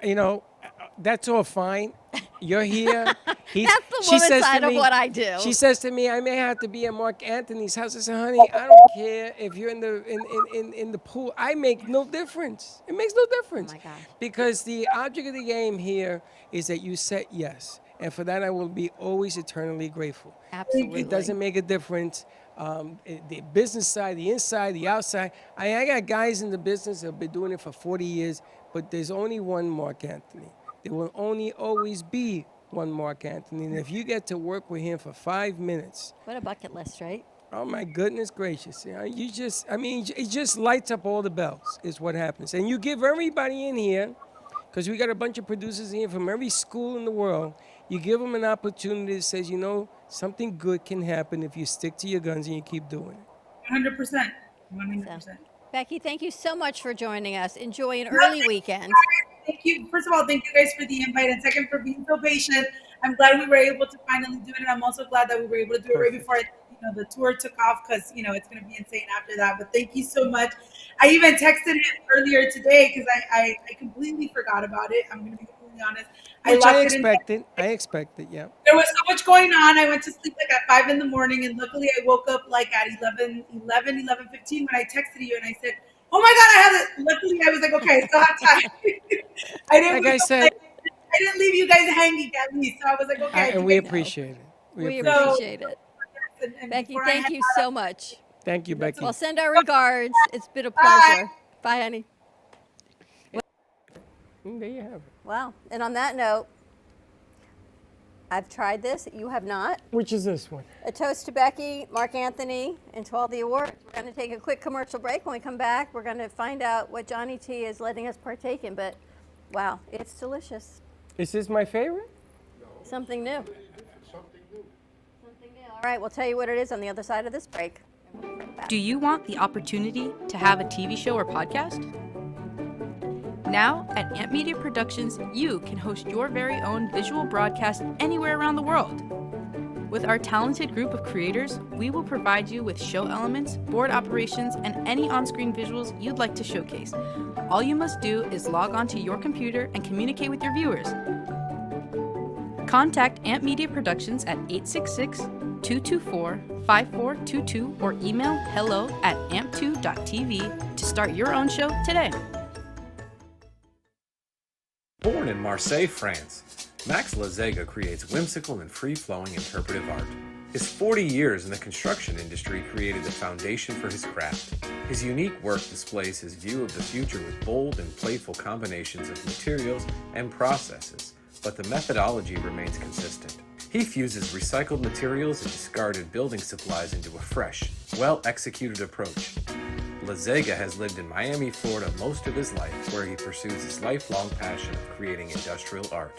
that's all fine. You're here. That's the woman side of what I do. She says to me, I may have to be at Marc Anthony's house. I said, honey, I don't care if you're in the pool. I make no difference. It makes no difference. Oh my God. Because the object of the game here is that you said yes. And for that, I will be always eternally grateful. Absolutely. It doesn't make a difference. The business side, the inside, the outside. I got guys in the business that have been doing it for 40 years, but there's only one Marc Anthony. There will only always be one Marc Anthony. And if you get to work with him for 5 minutes. What a bucket list, right? Oh, my goodness gracious. It just lights up all the bells is what happens. And you give everybody in here, because we got a bunch of producers in here from every school in the world, you give them an opportunity that says, something good can happen if you stick to your guns and you keep doing it. 100%. 100%. Becky, thank you so much for joining us. Enjoy an early weekend. Thank you. First of all, thank you guys for the invite, and second, for being so patient. I'm glad we were able to finally do it, and I'm also glad that we were able to do it right before the tour took off, because it's going to be insane after that. But thank you so much. I even texted him earlier today because I completely forgot about it. I'm going to be completely honest. Which I expected, yeah. There was so much going on. I went to sleep like at 5 a.m, and luckily I woke up like at 11:15 when I texted you, and I said, oh my God, I have it. Luckily, I was like, okay, I still have time. I didn't leave you guys hanging at least. So I was like, okay. And we appreciate it. We appreciate it. And Becky, before I thank head you out, so much. Thank you, Becky. Well, send our regards. It's been a pleasure. Bye, honey. There you have it. Wow. And on that note, I've tried this. You have not. Which is this one? A toast to Becky, Marc Anthony, and to all the awards. We're going to take a quick commercial break. When we come back, we're going to find out what Johnny T is letting us partake in. But wow, it's delicious. Is this my favorite? Something new. Something new. All right, we'll tell you what it is on the other side of this break. Do you want the opportunity to have a TV show or podcast? Now, at Amp Media Productions, you can host your very own visual broadcast anywhere around the world. With our talented group of creators, we will provide you with show elements, board operations, and any on-screen visuals you'd like to showcase. All you must do is log onto your computer and communicate with your viewers. Contact Amp Media Productions at 866-224-5422 or email hello@amp2.tv to start your own show today. Born in Marseille, France, Max Lazega creates whimsical and free-flowing interpretive art. His 40 years in the construction industry created the foundation for his craft. His unique work displays his view of the future with bold and playful combinations of materials and processes, but the methodology remains consistent. He fuses recycled materials and discarded building supplies into a fresh, well-executed approach. Lazega has lived in Miami, Florida most of his life, where he pursues his lifelong passion of creating industrial art.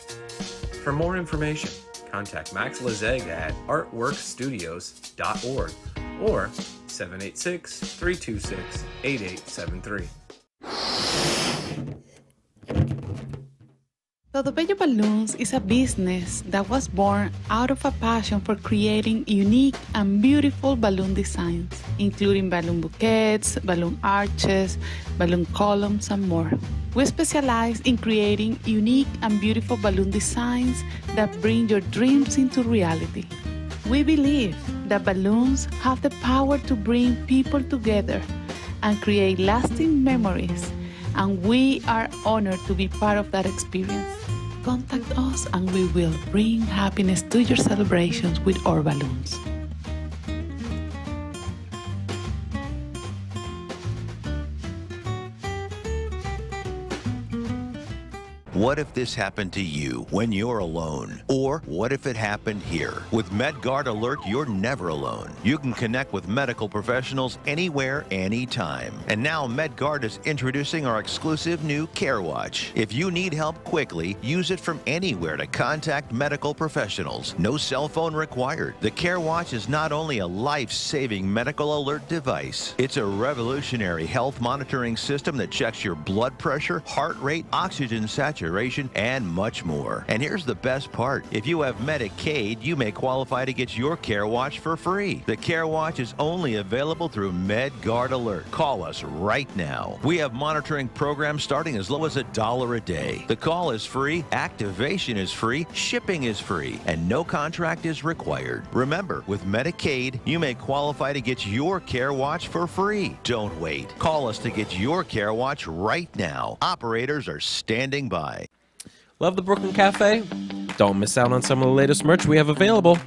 For more information, contact Max Lazega at artworkstudios.org or 786-326-8873. Todo Bello Balloons is a business that was born out of a passion for creating unique and beautiful balloon designs, including balloon bouquets, balloon arches, balloon columns, and more. We specialize in creating unique and beautiful balloon designs that bring your dreams into reality. We believe that balloons have the power to bring people together and create lasting memories, and we are honored to be part of that experience. Contact us and we will bring happiness to your celebrations with our balloons. What if this happened to you when you're alone? Or what if it happened here? With MedGuard Alert, you're never alone. You can connect with medical professionals anywhere, anytime. And now MedGuard is introducing our exclusive new Care Watch. If you need help quickly, use it from anywhere to contact medical professionals. No cell phone required. The Care Watch is not only a life-saving medical alert device, it's a revolutionary health monitoring system that checks your blood pressure, heart rate, oxygen saturation, and much more. And here's the best part. If you have Medicaid, you may qualify to get your Care Watch for free. The Care Watch is only available through MedGuard Alert. Call us right now. We have monitoring programs starting as low as $1 a day. The call is free, activation is free, shipping is free, and no contract is required. Remember, with Medicaid, you may qualify to get your Care Watch for free. Don't wait. Call us to get your Care Watch right now. Operators are standing by. Love the Brooklyn Cafe? Don't miss out on some of the latest merch we have available.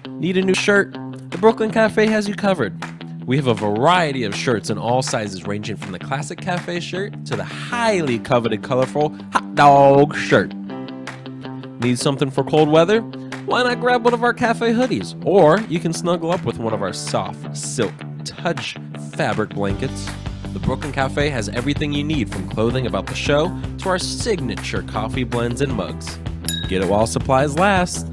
Need a new shirt? The Brooklyn Cafe has you covered. We have a variety of shirts in all sizes, ranging from the classic cafe shirt to the highly coveted colorful hot dog shirt. Need something for cold weather? Why not grab one of our cafe hoodies? Or you can snuggle up with one of our soft silk touch fabric blankets. The Brooklyn Cafe has everything you need, from clothing about the show to our signature coffee blends and mugs. Get it while supplies last.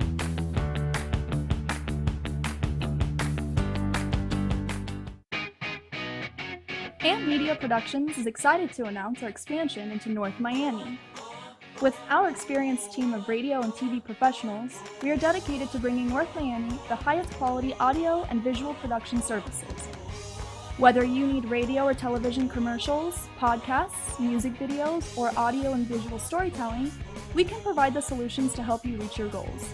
Amp Media Productions is excited to announce our expansion into North Miami. With our experienced team of radio and TV professionals, we are dedicated to bringing North Miami the highest quality audio and visual production services. Whether you need radio or television commercials, podcasts, music videos, or audio and visual storytelling, we can provide the solutions to help you reach your goals.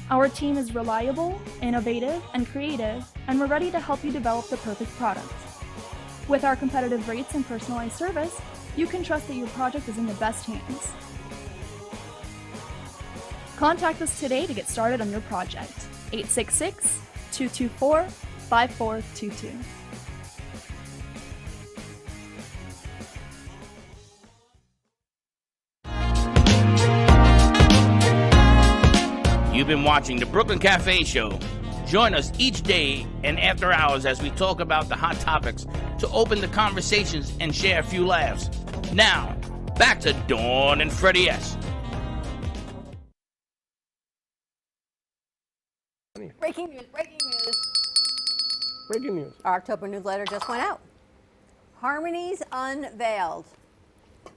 Our team is reliable, innovative, and creative, and we're ready to help you develop the perfect product. With our competitive rates and personalized service, you can trust that your project is in the best hands. Contact us today to get started on your project. 224-5422. You've been watching the Brooklyn Cafe Show. Join us each day and after hours as we talk about the hot topics to open the conversations and share a few laughs. Now, back to Dawn and Freddie S. Breaking news. Breaking news. Our October newsletter just went out. Harmonies unveiled.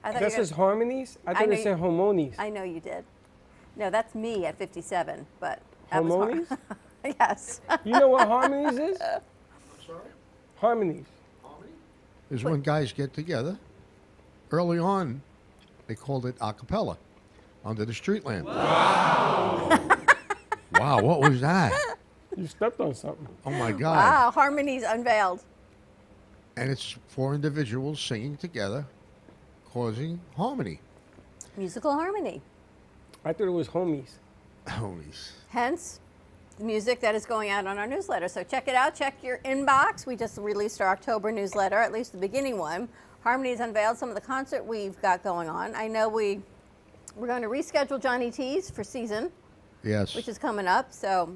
That says harmonies? I thought it said harmonies. I know you did. No, that's me at 57, but that Harmonies? was yes. You know what harmonies is? Sorry? Harmonies. Is when guys get together. Early on, they called it a cappella, under the street lamp. Wow, what was that? You stepped on something. Oh, my God. Wow, harmonies unveiled. And it's four individuals singing together, causing harmony. Musical harmony. I thought it was homies. Homies. Hence, the music that is going out on our newsletter. So check it out. Check your inbox. We just released our October newsletter, at least the beginning one. Harmonies unveiled some of the concert we've got going on. I know we're going to reschedule Johnny T's for season. Yes. Which is coming up. So,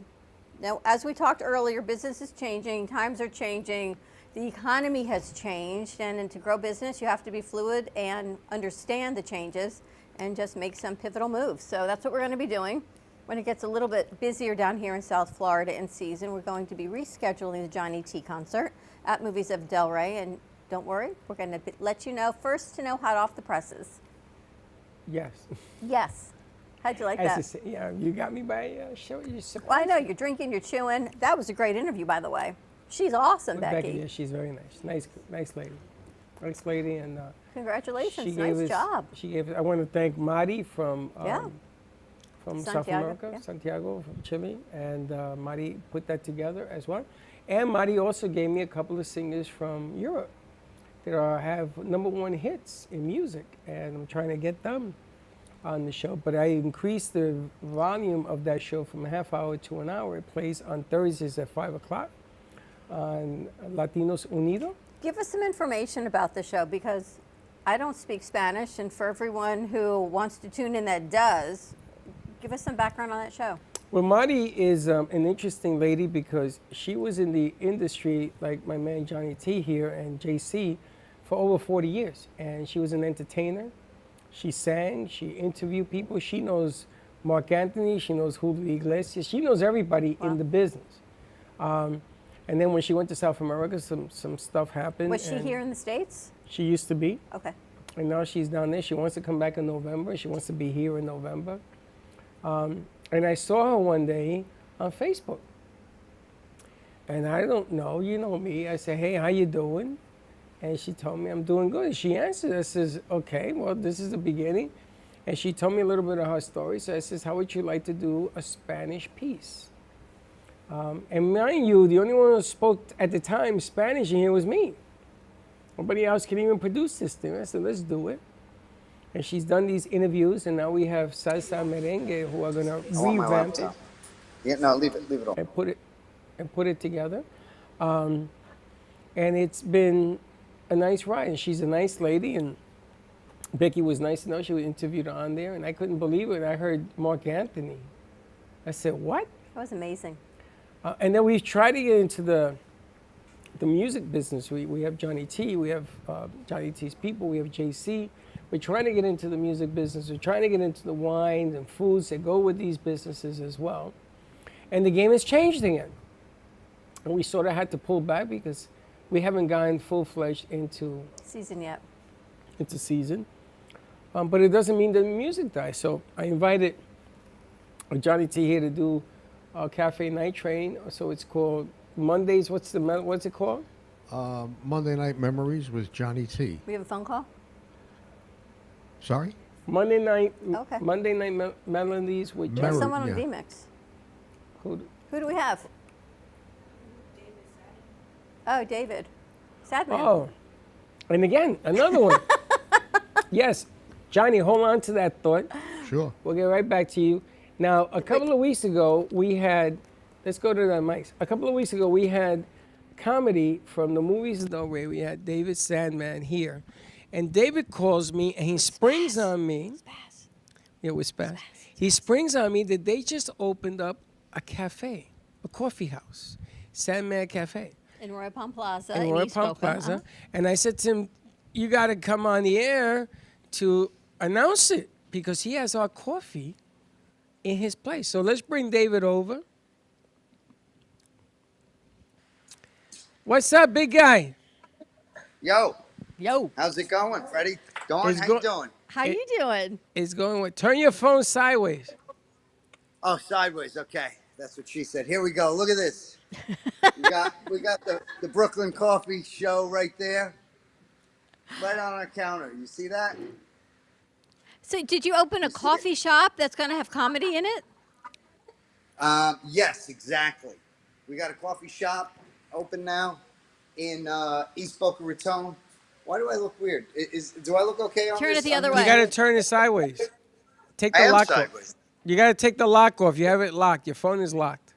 now, as we talked earlier, business is changing, times are changing, the economy has changed, and to grow business, you have to be fluid and understand the changes and just make some pivotal moves. So that's what we're going to be doing. When it gets a little bit busier down here in South Florida in season, we're going to be rescheduling the Johnny T concert at Movies of Delray. And don't worry, we're going to let you know first to know hot off the presses. Yes. Yes. How'd you like that? Yeah, you got me by show. You surprised. Well, I know you're drinking, you're chewing. That was a great interview, by the way. She's awesome, Becky. Yeah, she's very nice. Nice lady. Nice lady, and congratulations, nice job. I want to thank Mari from South Santiago, America, yeah. Santiago, from Chile, and Mari put that together as well. And Mari also gave me a couple of singers from Europe that have #1 hits in music, and I'm trying to get them on the show. But I increased the volume of that show from a half hour to an hour. It plays on Thursdays at 5 o'clock on Latinos Unido. Give us some information about the show, because I don't speak Spanish, and for everyone who wants to tune in that does, give us some background on that show. Well, Mari is an interesting lady because she was in the industry, like my man Johnny T here and JC, for over 40 years. And she was an entertainer. She sang, she interviewed people. She knows Marc Anthony, she knows Julio Iglesias. She knows everybody in the business. And then when she went to South America, some stuff happened. Was she here in the States? She used to be. Okay. And now she's down there. She wants to come back in November. She wants to be here in November. And I saw her one day on Facebook. And I don't know, you know me. I said, hey, how you doing? And she told me I'm doing good. And she answered. I says, okay, well, this is the beginning. And she told me a little bit of her story. So I says, how would you like to do a Spanish piece? And mind you, the only one who spoke at the time Spanish in here was me. Nobody else can even produce this thing. I said, let's do it. And she's done these interviews, and now we have Salsa Merengue who are going to revamp it. Yeah, no, leave it on. And put it together. And it's been a nice ride. And she's a nice lady, and Becky was nice enough. She was interviewed on there, and I couldn't believe it. I heard Marc Anthony. I said, what? That was amazing. And then we've tried to get into the music business. We have Johnny T, we have Johnny T's people, we have JC. We're trying to get into the music business. We're trying to get into the wines and foods that go with these businesses as well. And the game has changed again. And we sort of had to pull back because we haven't gotten full-fledged into season yet. Into season. But it doesn't mean that the music dies. So I invited Johnny T here to do Cafe Night Train. So it's called Mondays. What's it called? Monday Night Memories with Johnny T. We have a phone call? Sorry? Monday night. Okay. Monday night melodies with There's someone on VMix. Who do we have? Oh, David. Sadman. Oh, and again, another one. Yes. Johnny, hold on to that thought. Sure. We'll get right back to you. Now, a couple of weeks ago, we had let's go to the mics. A couple of weeks ago, we had comedy from the movies of Del Rey. We had David Sandman here. And David calls me and he springs on me. Yeah, with Spaz. He springs on me that they just opened up a cafe, a coffee house, Sandman Cafe. In Royal Palm Plaza. In Royal East Palm Oakland. Plaza. And I said to him, you got to come on the air to announce it because he has our coffee in his place. So let's bring David over. What's up, big guy? Yo. Yo. How's it going, Freddie? Dawn, how you doing? How you doing? It's going with, turn your phone sideways. Oh, sideways. Okay. That's what she said. Here we go. Look at this. we got the Brooklyn Coffee Show right there. Right on our counter. You see that? So did you open a coffee shop that's going to have comedy in it? Yes, exactly. We got a coffee shop open now in East Boca Raton. Why do I look weird? Do I look okay on Turn this? it the other way. You got to turn it sideways. Take the I am lock sideways. off. You got to take the lock off. You have it locked. Your phone is locked.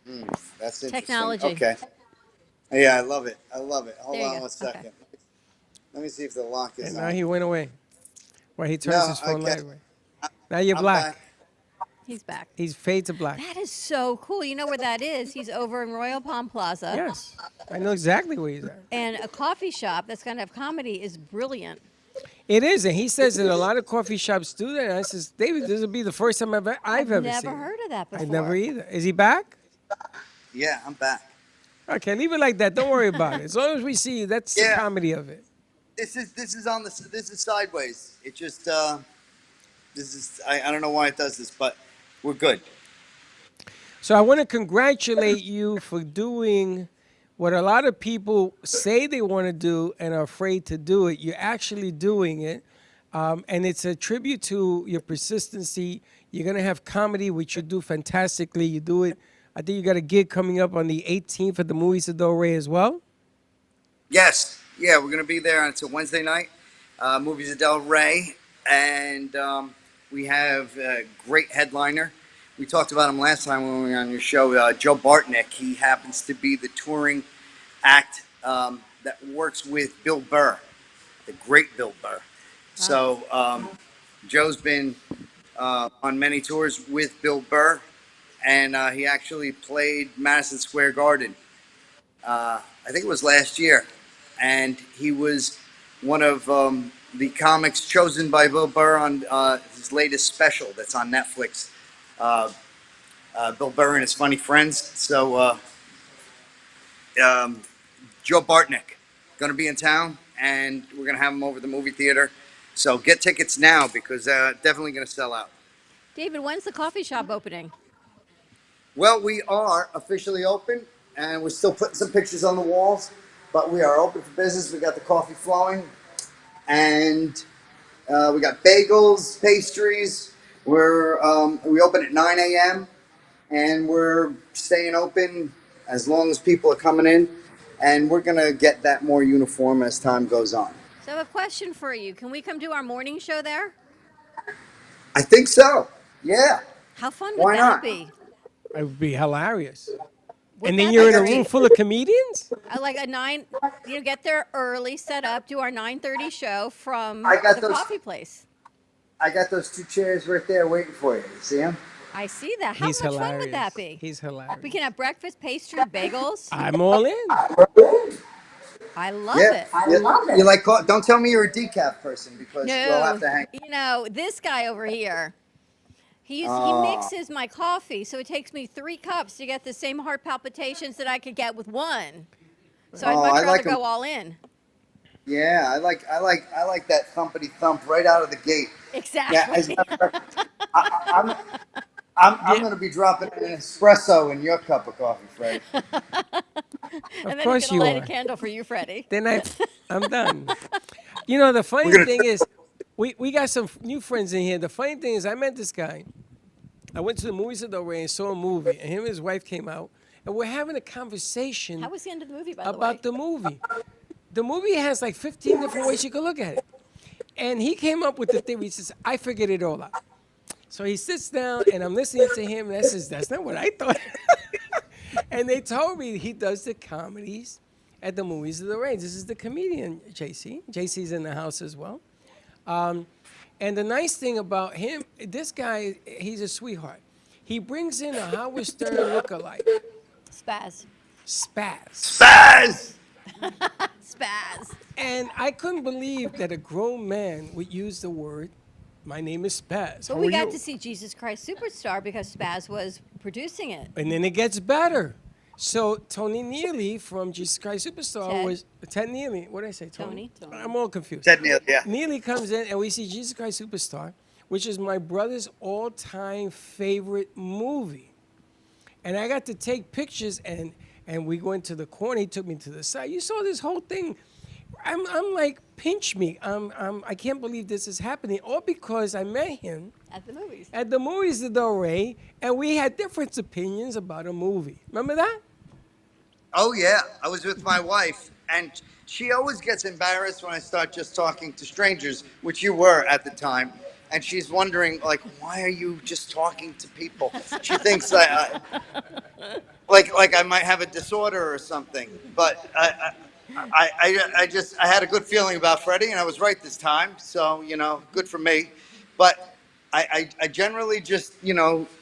That's interesting. Technology. Okay. Yeah, I love it. Hold There you on go. 1 second. Okay. Let me see if the lock is And on. now he went away. Well, he turns No, his phone okay. that way. Now you're I'm black. back. He's back. He's fade to black. That is so cool. You know where that is? He's over in Royal Palm Plaza. Yes. I know exactly where he's at. And a coffee shop that's going to have comedy is brilliant. It is, and he says that a lot of coffee shops do that. And I says, David, this will be the first time I've ever Never seen heard it. of that before. I never either. Is he back? Yeah, I'm back. Okay, leave it like that. Don't worry about it. As long as we see you, that's the Yeah. comedy of it. This is sideways. It just I don't know why it does this, but we're good. So I want to congratulate you for doing what a lot of people say they want to do and are afraid to do it. You're actually doing it. And it's a tribute to your persistency. You're going to have comedy, which you do fantastically. You do it. I think you got a gig coming up on the 18th at the Movies of Del Rey as well. Yes, yeah, we're gonna be there. It's a Wednesday night. Movies of Del Rey, and we have a great headliner. We talked about him last time when we were on your show. Joe Bartnick. He happens to be the touring act that works with Bill Burr, the great Bill Burr. So Joe's been on many tours with Bill Burr, and he actually played Madison Square Garden. I think it was last year, and he was one of the comics chosen by Bill Burr on his latest special that's on Netflix. Bill Burr and His Funny Friends. So Joe Bartnick going to be in town, and we're going to have him over the movie theater. So get tickets now because definitely going to sell out. David, when's the coffee shop opening? Well, we are officially open, and we're still putting some pictures on the walls, but we are open for business. We got the coffee flowing, and we got bagels, pastries. We open at 9 a.m., and we're staying open as long as people are coming in, and we're going to get that more uniform as time goes on. So I have a question for you. Can we come do our morning show there? I think so. Yeah. How fun Why would that not? be? It would be hilarious. Would And then that you're be in a great? room full of comedians? Like a 9, get there early, set up, do our 9:30 show from I got the those- coffee place. I got those 2 chairs right there waiting for you. You see them? I see that. How He's much fun hilarious. would that be? He's hilarious. We can have breakfast, pastry, bagels. I'm all in. I love Yeah. it. You like? Don't tell me you're a decaf person because we'll No, have to hang. This guy over here, he Oh. mixes my coffee, so it takes me 3 cups to get the same heart palpitations that I could get with one. So I'd Oh, much I rather like 'em. go all in. Yeah, I like that thumpity thump right out of the gate. Exactly. Yeah, as a matter of fact, I'm going to be dropping an espresso in your cup of coffee, Freddie. And then course he's gonna you light are. a candle for you, Freddie. Then I'm done. You know, the funny gonna- thing is, we got some new friends in here. The funny thing is, I met this guy. I went to the Movies of Del Rey and saw a movie, and him and his wife came out, and we're having a conversation How was the end of the movie, by the way? about the movie. The movie has like 15 different ways you could look at it. And he came up with the theory. He says, I figured it all out. So he sits down, and I'm listening to him, and I says, that's not what I thought. And they told me he does the comedies at the Movies of the Range. This is the comedian, JC. JC's in the house as well. And the nice thing about him, this guy, he's a sweetheart. He brings in a Howard Stern lookalike. Spaz. Spaz. Spaz. And I couldn't believe that a grown man would use the word, my name is Spaz. But How we are got you? to see Jesus Christ Superstar because Spaz was producing it. And then it gets better. So Tony Neely from Jesus Christ Superstar Ted. was Ted Neely. What did I say, Tony? Tony. I'm all confused. Ted Neely, yeah. Neely comes in and we see Jesus Christ Superstar, which is my brother's all-time favorite movie. And I got to take pictures and we went to the corner. He took me to the side. You saw this whole thing. I'm like, pinch me. I can't believe this is happening. All because I met him At the movies. at the Movies of Del Rey, and we had different opinions about a movie. Remember that? Oh yeah, I was with my wife, and she always gets embarrassed when I start just talking to strangers, which you were at the time. And she's wondering, like, why are you just talking to people? She thinks like I might have a disorder or something. But I had a good feeling about Freddie, and I was right this time. So good for me. But I generally just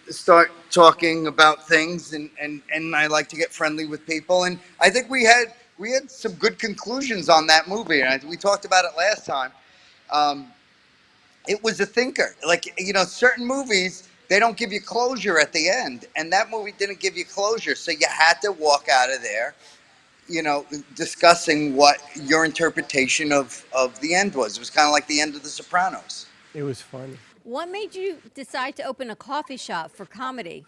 start talking about things, and I like to get friendly with people. And I think we had some good conclusions on that movie, and we talked about it last time. It was a thinker. Like, certain movies, they don't give you closure at the end. And that movie didn't give you closure. So you had to walk out of there, discussing what your interpretation of the end was. It was kind of like the end of The Sopranos. It was funny. What made you decide to open a coffee shop for comedy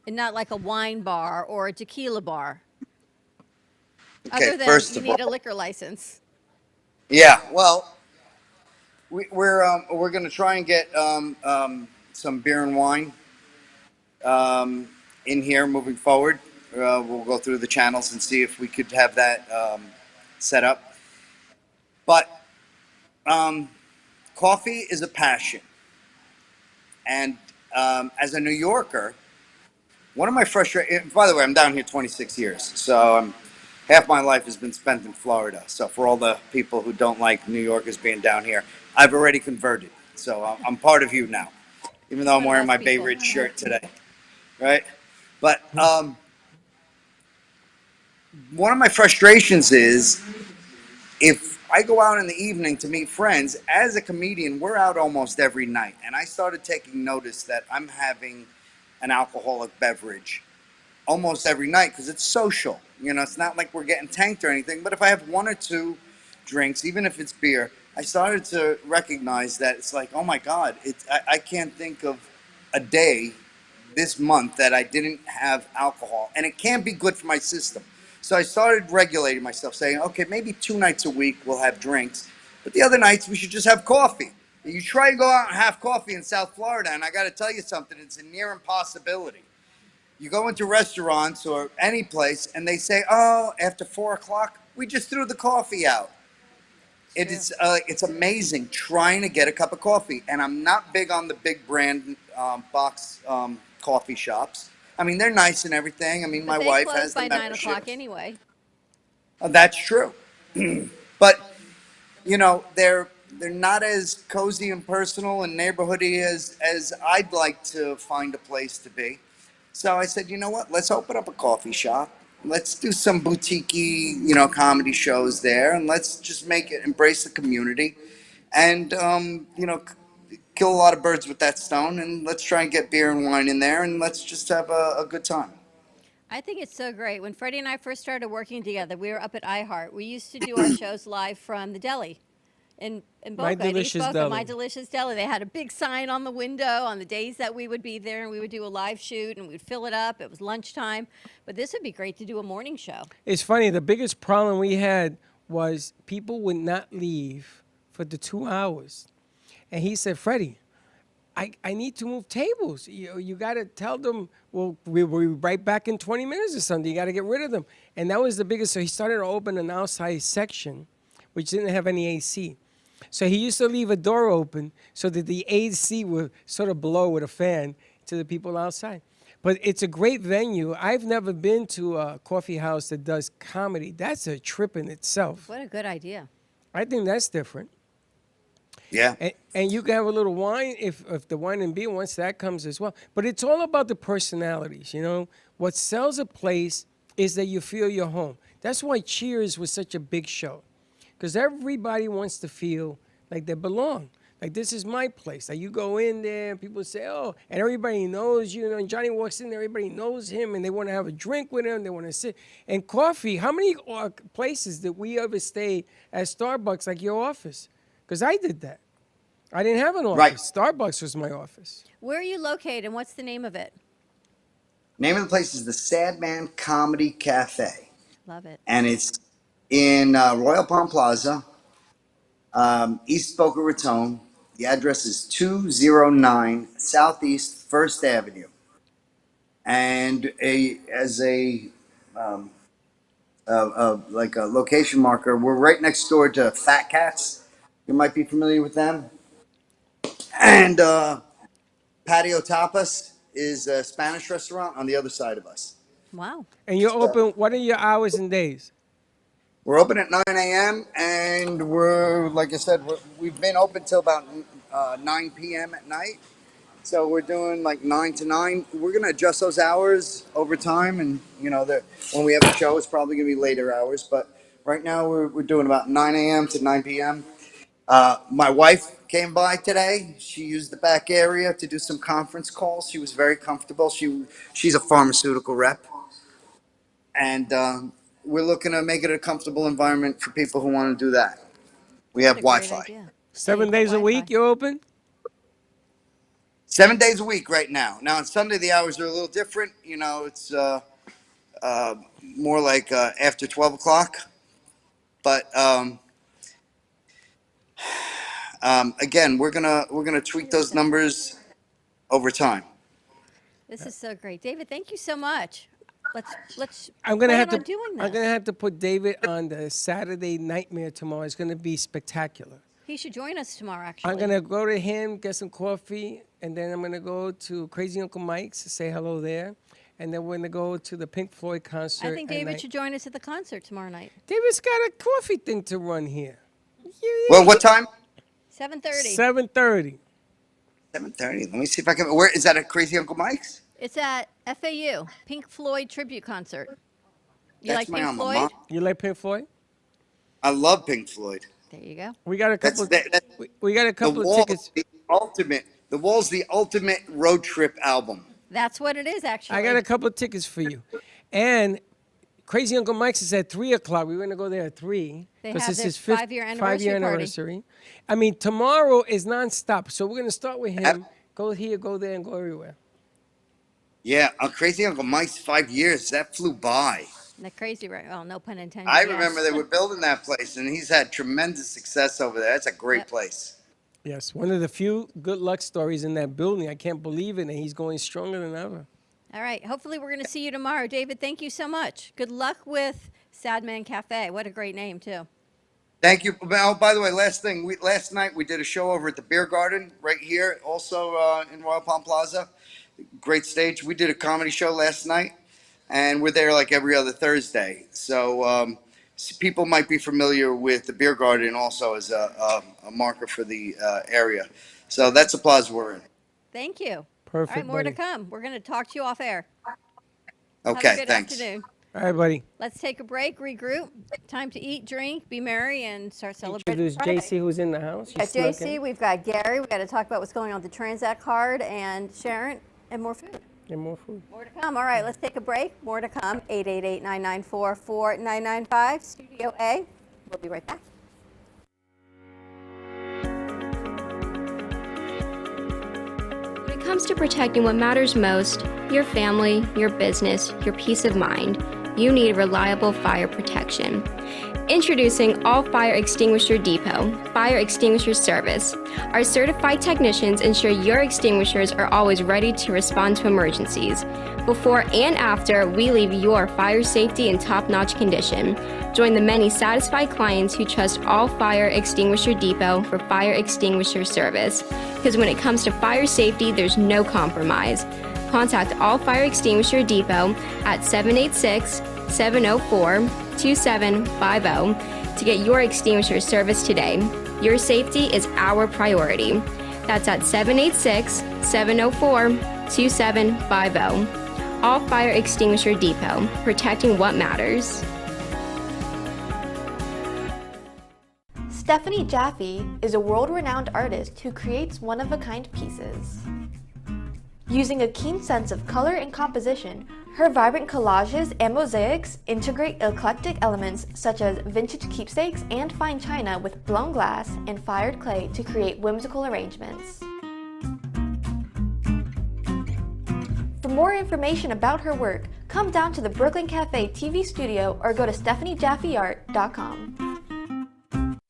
and not like a wine bar or a tequila bar? Okay, Other than first you of need a all- liquor license. Yeah, well, we're going to try and get some beer and wine in here moving forward. We'll go through the channels and see if we could have that set up. But coffee is a passion. And as a New Yorker, one of my frustrations, by the way, I'm down here 26 years. So half my life has been spent in Florida. So for all the people who don't like New Yorkers being down here, I've already converted. So I'm part of you now, even though I'm wearing my Bay Ridge shirt today. Right? But one of my frustrations is if I go out in the evening to meet friends, as a comedian, we're out almost every night. And I started taking notice that I'm having an alcoholic beverage almost every night because it's social. It's not like we're getting tanked or anything. But if I have one or two drinks, even if it's beer, I started to recognize that it's like, oh my God, I can't think of a day this month that I didn't have alcohol. And it can't be good for my system. So I started regulating myself, saying, okay, maybe 2 nights a week we'll have drinks, but the other nights we should just have coffee. You try to go out and have coffee in South Florida, and I got to tell you something, it's a near impossibility. You go into restaurants or any place, and they say, oh, after 4 o'clock, we just threw the coffee out. It's amazing trying to get a cup of coffee, and I'm not big on the big brand box coffee shops. I mean, they're nice and everything. I mean, But my they wife close has the by 9 membership. o'clock anyway. That's true. But, they're not as cozy and personal and neighborhoody as I'd like to find a place to be. So I said, you know what? Let's open up a coffee shop. Let's do some boutique-y, comedy shows there, and let's just embrace the community, and kill a lot of birds with that stone, and let's try and get beer and wine in there, and let's just have a good time. I think it's so great. When Freddie and I first started working together, we were up at iHeart. We used to do our shows live from the deli in Boca, My in East Delicious Boca, Deli. My Delicious Deli. They had a big sign on the window on the days that we would be there, and we would do a live shoot, and we'd fill it up. It was lunchtime. But this would be great to do a morning show. It's funny. The biggest problem we had was people would not leave for the 2 hours. And he said, Freddie, I need to move tables. You got to tell them, well, we'll be right back in 20 minutes or something. You got to get rid of them. And that was the biggest. So he started to open an outside section, which didn't have any AC. So he used to leave a door open so that the AC would sort of blow with a fan to the people outside. But it's a great venue. I've never been to a coffee house that does comedy. That's a trip in itself. What a good idea. I think that's different. Yeah. And you can have a little wine if the wine and beer, once that comes as well. But it's all about the personalities, you know. What sells a place is that you feel you're home. That's why Cheers was such a big show. Because everybody wants to feel like they belong. Like, this is my place. Like, you go in there, and people say, oh, and everybody knows you. And Johnny walks in there, everybody knows him, and they want to have a drink with him. They want to sit. And coffee, how many places did we ever stay at Starbucks, like your office? Because I did that. I didn't have an office. Right. Starbucks was my office. Where are you located, and what's the name of it? Name of the place is the Sad Man Comedy Cafe. Love it. And it's in Royal Palm Plaza, East Boca Raton. The address is 209 Southeast 1st Avenue. And as a location marker, we're right next door to Fat Cats. You might be familiar with them. And Patio Tapas is a Spanish restaurant on the other side of us. Wow. And you're open, what are your hours and days? We're open at 9 a.m. and we're, like I said, we've been open till about 9 p.m. at night. So we're doing like 9 to 9. We're going to adjust those hours over time. And, you know, when we have a show, it's probably going to be later hours. But right now we're doing about 9 a.m. to 9 p.m. My wife came by today. She used the back area to do some conference calls. She was very comfortable. She's a pharmaceutical rep. And we're looking to make it a comfortable environment for people who want to do that. We have Wi-Fi. 7 days a week you're open? 7 days a week right now. Now on Sunday the hours are a little different. You know, it's more like after 12 o'clock. But again, we're gonna tweak those numbers over time. This is so great. David, thank you so much. Let's I'm gonna plan have to. on doing this. I'm gonna have to put David on the Saturday Nightmare tomorrow. It's gonna be spectacular. He should join us tomorrow, actually. I'm gonna go to him, get some coffee, and then I'm gonna go to Crazy Uncle Mike's to say hello there, and then we're gonna go to the Pink Floyd concert. I think David should join us at the concert tomorrow night. David's got a coffee thing to run here. Well, what time? 7:30. 7:30. 7:30. Let me see if I can. Where is that? At Crazy Uncle Mike's? It's at FAU, Pink Floyd tribute concert. You That's like my Pink alma Floyd? mater. You like Pink Floyd? I love Pink Floyd. There you go. We got a couple. That's- We got a couple The of tickets. The Wall's the ultimate road trip album. That's what it is, actually. I got a couple of tickets for you, and Crazy Uncle Mike's is at 3 o'clock. We're gonna go there at 3 They because have it's their his fifth 5-year five-year anniversary. I mean, tomorrow is nonstop, so we're gonna start with him. Go here, go there, and go everywhere. Yeah, Crazy Uncle Mike's 5 years. That flew by. The crazy, right? Well, no pun intended. I yes. remember they were building that place, and he's had tremendous success over there. That's a great place. Yes, one of the few good luck stories in that building. I can't believe it, and he's going stronger than ever. All right. Hopefully, we're going to see you tomorrow. David, thank you so much. Good luck with Sad Man Cafe. What a great name, too. Thank you. Oh, by the way, last thing. Last night we did a show over at the Beer Garden right here, also in Royal Palm Plaza. Great stage. We did a comedy show last night, and we're there like every other Thursday. So people might be familiar with the Beer Garden also as a marker for the area. So that's the plaza we're in. Thank you. Perfect, All right, more buddy. to come. We're going to talk to you off air. Okay, Have a good thanks. afternoon. All right, buddy. Let's take a break, regroup. Time to eat, drink, be merry, and start celebrating. Introduce Friday. JC, who's in the house. We've got She's snuck JC, in. we've got Gary, we've got to talk about what's going on with the Transact card, and Sharon, and more food. And more food. More to come. All right, let's take a break. More to come. 888-994-4995, Studio A. We'll be right back. When it comes to protecting what matters most, your family, your business, your peace of mind, you need reliable fire protection. Introducing All Fire Extinguisher Depot, Fire Extinguisher Service. Our certified technicians ensure your extinguishers are always ready to respond to emergencies. Before and after, we leave your fire safety in top-notch condition. Join the many satisfied clients who trust All Fire Extinguisher Depot for fire extinguisher service. Because when it comes to fire safety, there's no compromise. Contact All Fire Extinguisher Depot at 786-704-2750 to get your extinguisher service today. Your safety is our priority. That's at 786-704-2750. All Fire Extinguisher Depot, protecting what matters. Stephanie Jaffe is a world-renowned artist who creates one-of-a-kind pieces. Using a keen sense of color and composition, her vibrant collages and mosaics integrate eclectic elements such as vintage keepsakes and fine china with blown glass and fired clay to create whimsical arrangements. For more information about her work, come down to the Brooklyn Cafe TV studio or go to stephaniejaffeart.com.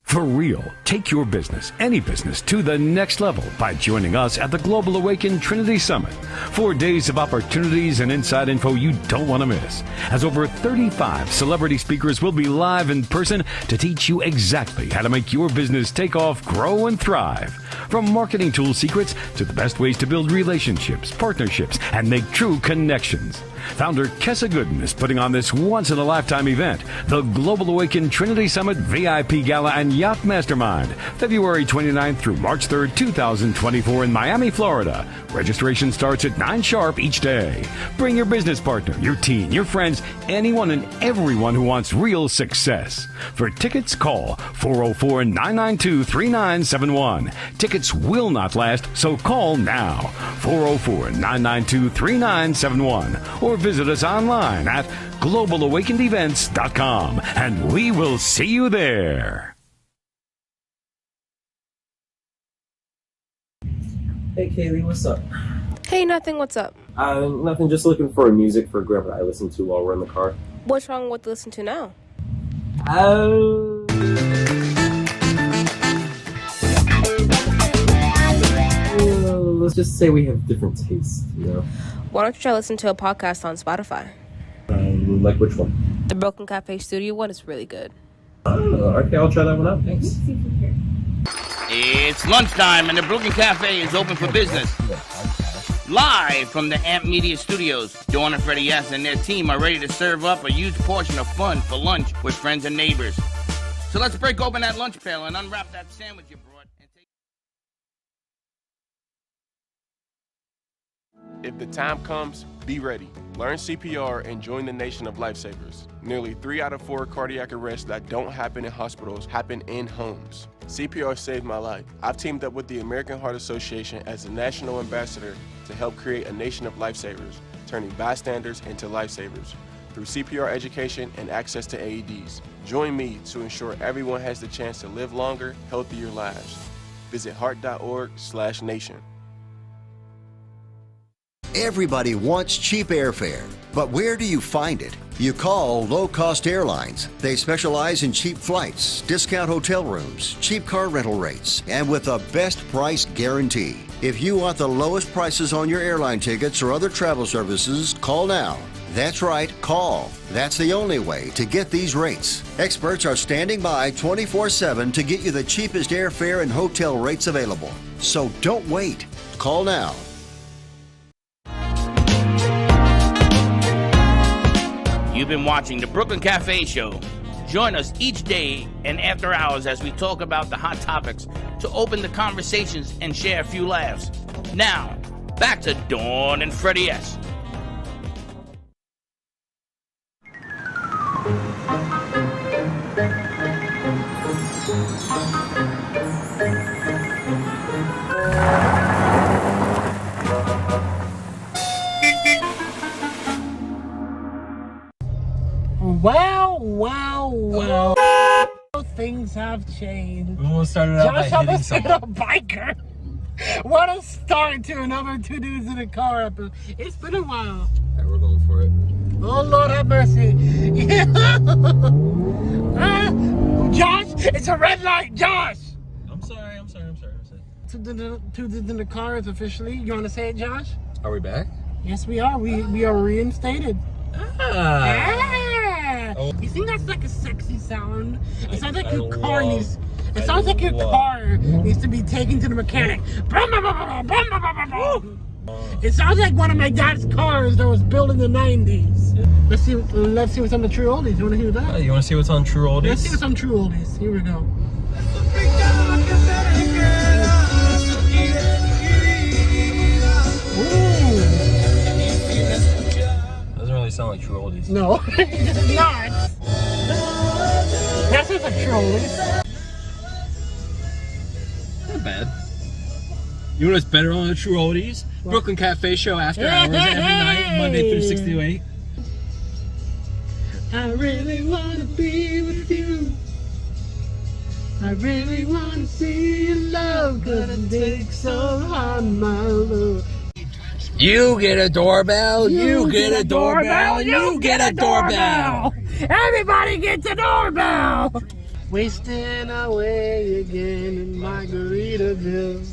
For real, take your business, any business, to the next level by joining us at the Global Awaken Trinity Summit. 4 days of opportunities and inside info you don't want to miss, as over 35 celebrity speakers will be live in person to teach you exactly how to make your business take off, grow, and thrive. From marketing tool secrets to the best ways to build relationships, partnerships, and make true connections. Founder Kessa Gooden is putting on this once-in-a-lifetime event, the Global Awaken Trinity Summit VIP Gala and Yacht Mastermind, February 29th through March 3rd, 2024 in Miami, Florida. Registration starts at 9 sharp each day. Bring your business partner, your team, your friends, anyone and everyone who wants real success. For tickets, call 404-992-3971. Tickets will not last, so call now. 404-992-3971. Or visit us online at globalawakenedevents.com, and we will see you there. Hey Kaylee, what's up? Hey, nothing. What's up? Nothing. Just looking for music for Grandpa I listen to while we're in the car. What's wrong with listen to now? Let's just say we have different tastes, you know? Why don't you try listen to a podcast on Spotify? Like which one? The Broken Cafe Studio one is really good. Okay, I'll try that one out. Thanks. It's lunchtime and the Brooklyn Cafe is open for business. Live from the Amp Media Studios, Dawn and Freddie S. and their team are ready to serve up a huge portion of fun for lunch with friends and neighbors. So let's break open that lunch pail and unwrap that sandwich you brought. If the time comes, be ready. Learn CPR and join the nation of lifesavers. Nearly 3 out of 4 cardiac arrests that don't happen in hospitals happen in homes. CPR saved my life. I've teamed up with the American Heart Association as a national ambassador to help create a nation of lifesavers, turning bystanders into lifesavers through CPR education and access to AEDs. Join me to ensure everyone has the chance to live longer, healthier lives. Visit heart.org/nation. Everybody wants cheap airfare, but where do you find it? You call Low Cost Airlines. They specialize in cheap flights, discount hotel rooms, cheap car rental rates, and with a best price guarantee. If you want the lowest prices on your airline tickets or other travel services, call now. That's right, call. That's the only way to get these rates. Experts are standing by 24/7 to get you the cheapest airfare and hotel rates available. So don't wait. Call now. You've been watching the Brooklyn Cafe Show. Join us each day and after hours as we talk about the hot topics to open the conversations and share a few laughs. Now, back to Dawn and Freddie S. Wow. Things have changed. We almost started out by Josh hitting almost hit someone. a biker. What a start to another Two Dudes in a Car episode. It's been a while. Alright, we're going for it. Oh, Lord have mercy. Josh, it's a red light, Josh. I'm sorry. To the car is officially. You want to say it, Josh? Are we back? Yes, we are. We are reinstated. Ah. Oh. You think that's like a sexy sound? It sounds like I your car love- needs. It sounds like your car needs to be taken to the mechanic. It sounds like one of my dad's cars that was built in the 90s. Let's see what's on the True Oldies. You want to hear that? You want to see what's on True Oldies? Let's see what's on True Oldies. Here we go. Doesn't really sound like True Oldies. No, it's not. That sounds like True Oldies. Not bad. You know what's better on the True Oldies? What? Brooklyn Cafe Show after hours every night, Monday through 6 to 8. I really wanna be with you. I really wanna see your love, 'cause it takes so hard, my love. You get a doorbell, you get a doorbell, you get a doorbell. Everybody gets a doorbell. Wasting away again in Margaritaville.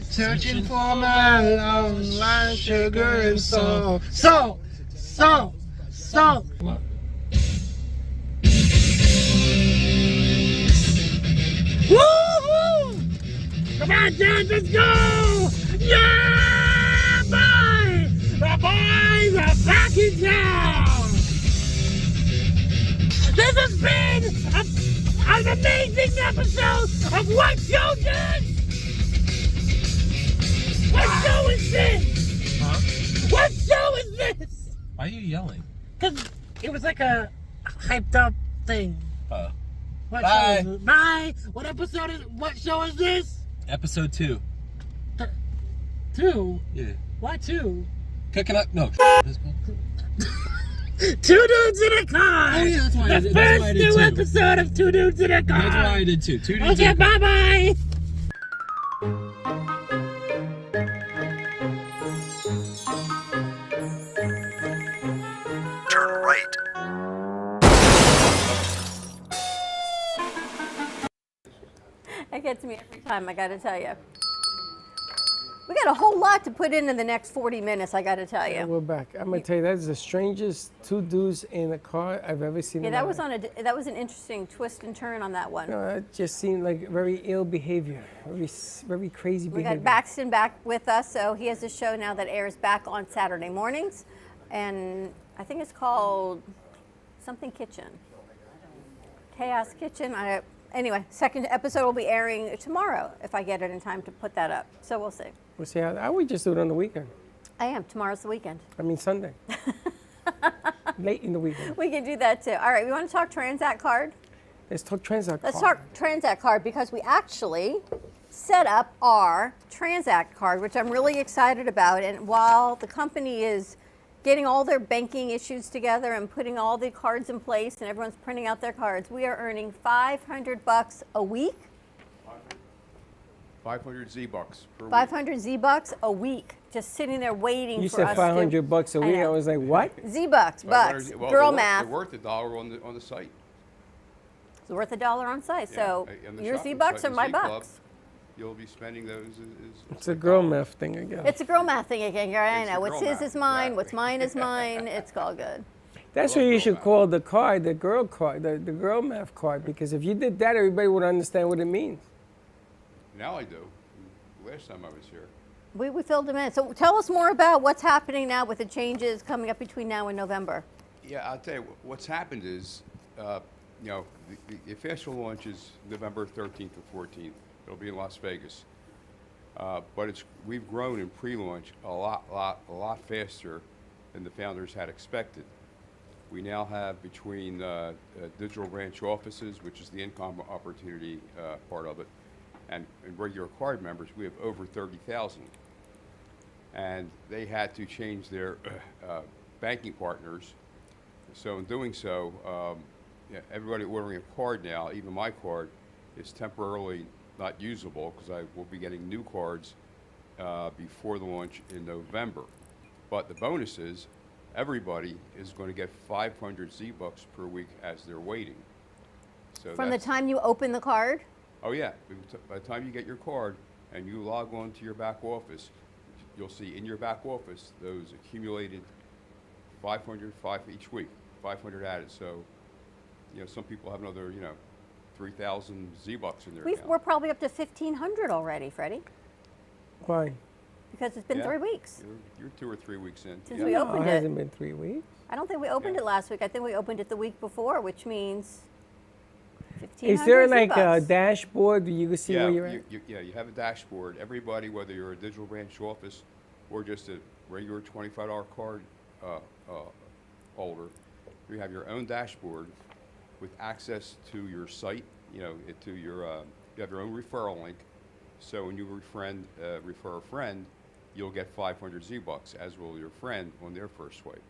Searching for my long line sugar and salt. Salt. Woo-hoo! Come on, Dad, let's go! Yeah, boy! The boys are back in town! This has been an amazing episode of What Children? What show is this? Huh? What show is this? Why are you yelling? Because it was like a hyped up thing. What Bye. show is it? Bye. What show is this? Episode 2. 2? Yeah. Why 2? Cooking up? No. Two Dudes in a Car! Oh, yeah, that's why I the did- that's first why I did new two. episode of Two Dudes in a Car! That's why I did 2. 2 dudes. Okay, bye-bye! Turn right. That gets me every time, I gotta tell you. We got a whole lot to put in the next 40 minutes, I gotta tell you. We're back. I'm gonna tell you, that's the strangest two dudes in a car I've ever seen. Yeah, in my that was life. that was an interesting twist and turn on that one. No, it just seemed like very ill behavior, very crazy We behavior. got Baxton back with us, so he has a show now that airs back on Saturday mornings, and I think it's called something Kitchen. Chaos Kitchen. Anyway, second episode will be airing tomorrow if I get it in time to put that up. So we'll see. We'll see how. I would just do it on the weekend. I am. Tomorrow's the weekend. I mean Sunday. Late in the weekend. We can do that too. All right, we want to talk Transact Card. Let's talk Transact Let's Card. talk Transact Card because we actually set up our Transact Card, which I'm really excited about. And while the company is getting all their banking issues together and putting all the cards in place and everyone's printing out their cards, we are earning $500 a week. 500 Z-Bucks per week. 500 Z-Bucks a week, just sitting there waiting You for said us $500 a I week. I know. was like, what? Z-Bucks, bucks, Well, girl they're math. They're worth $1 on the site. It's worth $1 on site. So And the your shopping Z-Bucks site, are the my Z Club, bucks. You'll be spending those It's a girl math thing again. It's a girl math thing again, I It's know. a What's girl his math, is mine. What's mine is mine. It's all good. That's what you should call the card, the girl card, the girl math card, because if you did that, everybody would understand what it means. Now I do. Last time I was here. We filled them in. So tell us more about what's happening now with the changes coming up between now and November. Yeah, I'll tell you, what's happened is, the official launch is November 13th or 14th. It'll be in Las Vegas. But we've grown in pre-launch a lot faster than the founders had expected. We now have between digital branch offices, which is the income opportunity part of it, and regular card members, we have over 30,000. And they had to change their banking partners. So in doing so, everybody ordering a card now, even my card, is temporarily not usable because I will be getting new cards before the launch in November. But the bonus is, everybody is going to get 500 Z-Bucks per week as they're waiting. So From the time you open the card? Oh yeah, by the time you get your card and you log on to your back office, you'll see in your back office those accumulated 500 each week, 500 added. So, some people have another, 3,000 Z-Bucks in their account. We're probably up to 1,500 already, Freddie. Why? Because it's been 3 weeks. You're 2 or 3 weeks in. Since we opened it it. hasn't been 3 weeks. I don't think we opened it last week. I think we opened it the week before, which means 1,500 Is there like a Z-Bucks. dashboard where you can see where you're at? You have a dashboard. Everybody, whether you're a digital branch office or just a regular $25 card holder, you have your own dashboard with access to your site. You have your own referral link. So when you refer a friend, you'll get 500 Z-Bucks, as will your friend on their first swipe.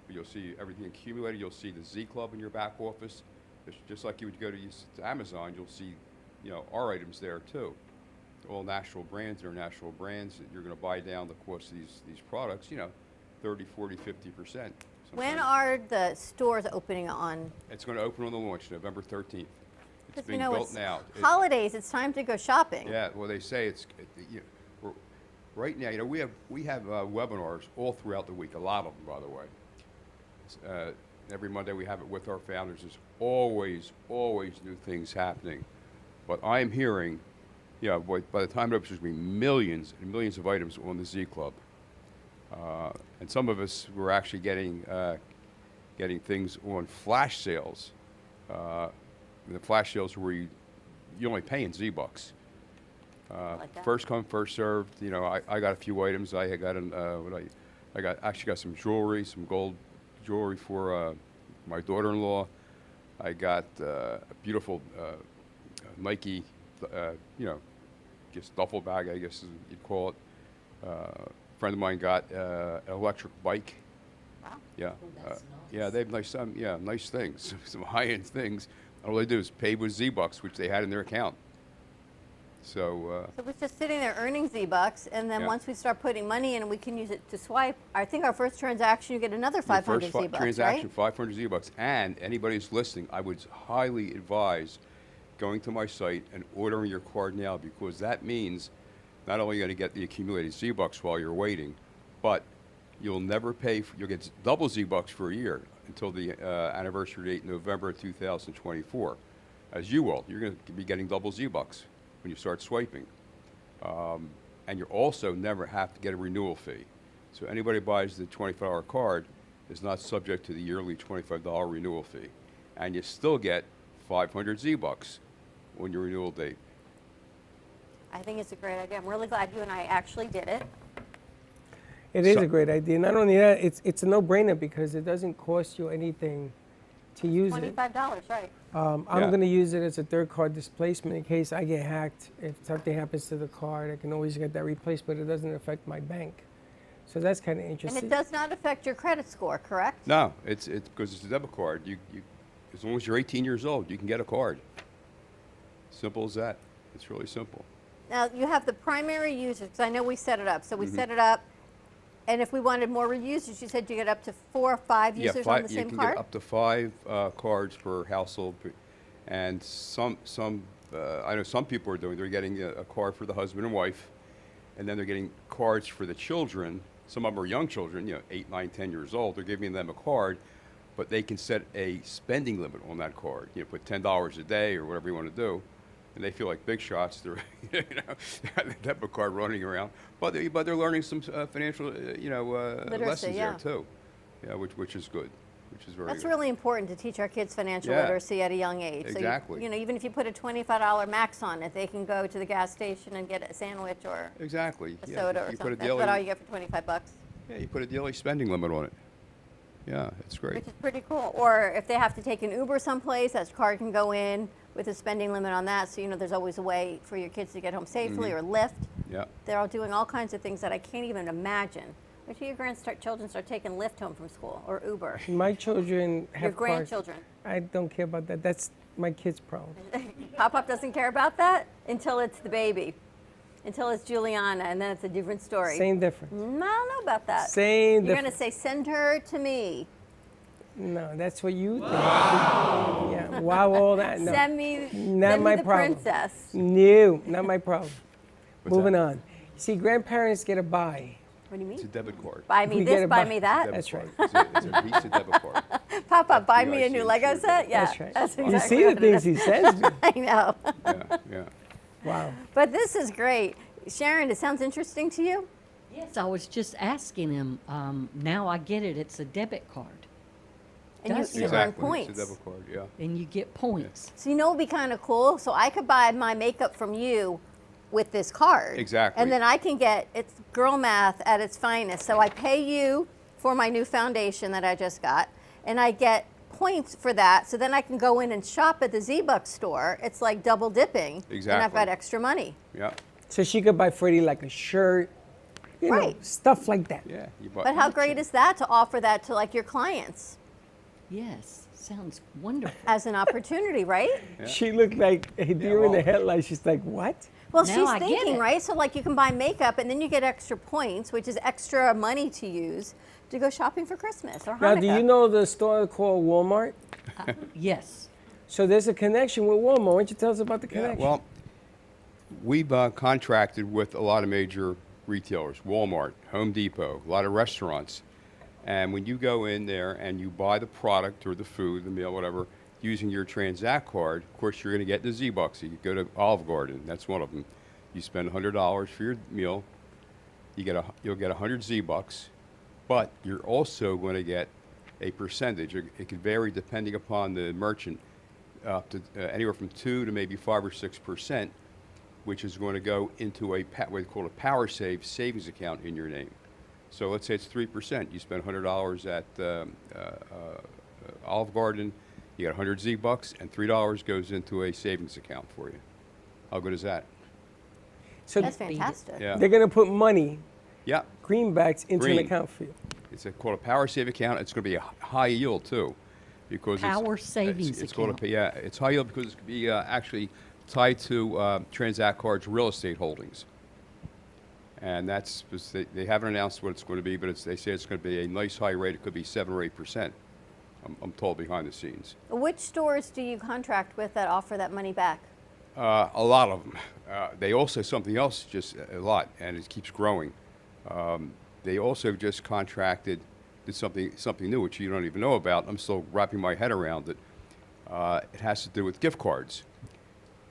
You'll see everything accumulated. You'll see the Z Club in your back office. It's just like you would go to Amazon, you'll see, our items there too. All national brands, international brands. You're going to buy down the cost of these products, 30, 40, 50%. When are the stores opening on? It's going to open on the launch, November 13th. It's Because being built now. Holidays, it's time to go shopping. Yeah, well, they say right now, we have webinars all throughout the week, a lot of them, by the way. Every Monday we have it with our founders. There's always new things happening. But I'm hearing, by the time it opens, there's going to be millions and millions of items on the Z Club. And some of us were actually getting things on flash sales. The flash sales where you only pay in Z-Bucks. First come, first served. I got a few items. I got actually got some jewelry, some gold jewelry for my daughter-in-law. I got a beautiful Nike, just duffel bag, I guess you'd call it. A friend of mine got an electric bike. Wow. Yeah. Yeah, they have nice things, some high-end things. All they do is pay with Z-Bucks, which they had in their account. So it's just sitting there earning Z-Bucks, and then once we start putting money in, we can use it to swipe. I think our first transaction, you get another 500 Z-Bucks, transaction, right? 500 Z-Bucks. And anybody who's listening, I would highly advise going to my site and ordering your card now, because that means not only are you going to get the accumulated Z-Bucks while you're waiting, but you'll never pay. You'll get double Z-Bucks for a year until the anniversary date, November 2024. As you will, you're going to be getting double Z-Bucks when you start swiping. And you also never have to get a renewal fee. So anybody who buys the $25 card is not subject to the yearly $25 renewal fee. And you still get 500 Z-Bucks on your renewal date. I think it's a great idea. I'm really glad you and I actually did it. It is a great idea. Not only that, it's a no-brainer because it doesn't cost you anything to use it. $25, right. I'm going to use it as a third card displacement in case I get hacked. If something happens to the card, I can always get that replaced, but it doesn't affect my bank. So that's kind of interesting. And it does not affect your credit score, correct? No, it's because it's a debit card. You as long as you're 18 years old, you can get a card. Simple as that. It's really simple. Now, you have the primary users, because I know we set it up. So we set it up, and if we wanted more users, you said you get up to 4 or 5 users on the same card? You can get up to 5 cards per household. And I know some people are doing, they're getting a card for the husband and wife, and then they're getting cards for the children. Some of them are young children, 8, 9, 10 years old. They're giving them a card, but they can set a spending limit on that card. Put $10 a day or whatever you want to do. And they feel like big shots. They're, they have the debit card running around, but they're learning some financial, Literacy, lessons there too. Yeah, which is good, which is very. That's good. really important to teach our kids financial literacy at a young age. Exactly. So even if you put a $25 max on it, they can go to the gas station and get a sandwich or a soda or something. That's about all you get for $25. Yeah, you put a daily spending limit on it. Yeah, it's great. Which is pretty cool. Or if they have to take an Uber someplace, that card can go in with a spending limit on that. So, there's always a way for your kids to get home safely or Lyft. Yeah. They're all doing all kinds of things that I can't even imagine. Wait till your children start taking Lyft home from school or Uber. My children have Your grandchildren. I don't care about that. That's my kid's problem. Pop-Up doesn't care about that until it's the baby. until it's Juliana, and then it's a different story. Same difference. I don't know about that. Same You're difference. going to say, send her to me. No, that's what you think. Yeah, wow, all that. No. Send me, Not send my me the problem. princess. No, not my problem. What's Moving that? on. See, grandparents get a buy. What do you mean? It's a debit card. Buy me We this, get a buy buy. me that. That's right. It's a Visa debit card. Papa, buy me a FDIC new Lego insured. set? Yeah, That's right. that's You exactly see the what it things is. he says. I know. Yeah. Wow. But this is great. Sharon, it sounds interesting to you? Yes, I was just asking him. Now I get it. It's a debit card. And Does you it? earn Exactly. points. It's a debit card, yeah. And you get points. So you know what would be kind of cool? So I could buy my makeup from you with this card. Exactly. And then I can get, it's girl math at its finest. So I pay you for my new foundation that I just got, and I get points for that. So then I can go in and shop at the Z-Bucks store. It's like double dipping. And I've Exactly. got extra money. Yeah. So she could buy Freddie like a shirt, you know, Right. stuff like that. Yeah. But how great is that to offer that to like your clients Yes, sounds wonderful. as an opportunity, right? She looked like a deer in the headlights. She's like, what? Well, Now she's I get thinking, it. right? So, like, you can buy makeup and then you get extra points, which is extra money to use to go shopping for Christmas or Hanukkah. Now, do you know the store called Walmart? Yes. So there's a connection with Walmart. Why don't you tell us about the Yeah, connection? well, we've contracted with a lot of major retailers, Walmart, Home Depot, a lot of restaurants. And when you go in there and you buy the product or the food, the meal, whatever, using your Transact card, of course, you're going to get the Z-Bucks. You go to Olive Garden, that's one of them. You spend $100 for your meal, you'll get 100 Z-Bucks, but you're also going to get a percentage. It can vary depending upon the merchant, up to anywhere from 2 to maybe 5 or 6%, which is going to go into what they call a Power Save savings account in your name. So let's say it's 3%. You spend $100 at Olive Garden, you got 100 Z-Bucks, and $3 goes into a savings account for you. How good is that? So That's fantastic. Yeah. they're going to put money, Yeah. greenbacks, into an Green. account for you. It's called a Power Save account. It's going to be a high yield too, because Power savings it's called account. yeah, it's high yield because it's going to be actually tied to Transact Card's real estate holdings. And that's they haven't announced what it's going to be, but they say it's going to be a nice high rate. It could be 7 or 8%. I'm told behind the scenes. Which stores do you contract with that offer that money back? A lot of them. They also something else, just a lot, and it keeps growing. They also just did something new, which you don't even know about. I'm still wrapping my head around it. It has to do with gift cards.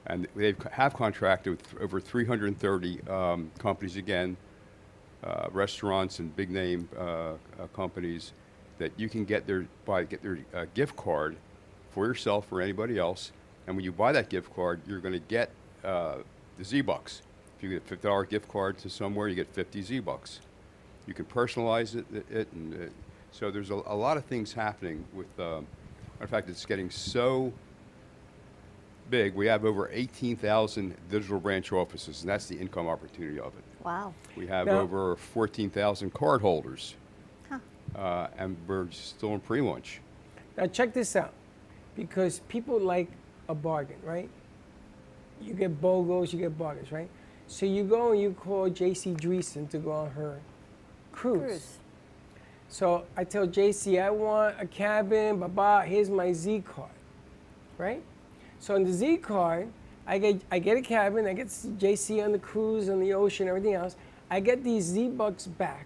And they have contracted with over 330 companies, again, restaurants and big name companies, that you can get their gift card for yourself or anybody else. And when you buy that gift card, you're going to get the Z-Bucks. If you get a $50 gift card to somewhere, you get 50 Z-Bucks. You can personalize it and so there's a lot of things happening with. In fact, it's getting so big. We have over 18,000 digital branch offices, and that's the income opportunity of it. Wow. We have Now- over 14,000 card holders, and we're still in pre-launch. Now check this out, because people like a bargain, right? You get BOGOs, you get bargains, right? So you go and you call JC Dreesen to go on her cruise. So I tell JC, I want a cabin, here's my Z card, right? So on the Z card, I get a cabin, I get JC on the cruise, on the ocean, everything else. I get these Z-Bucks back,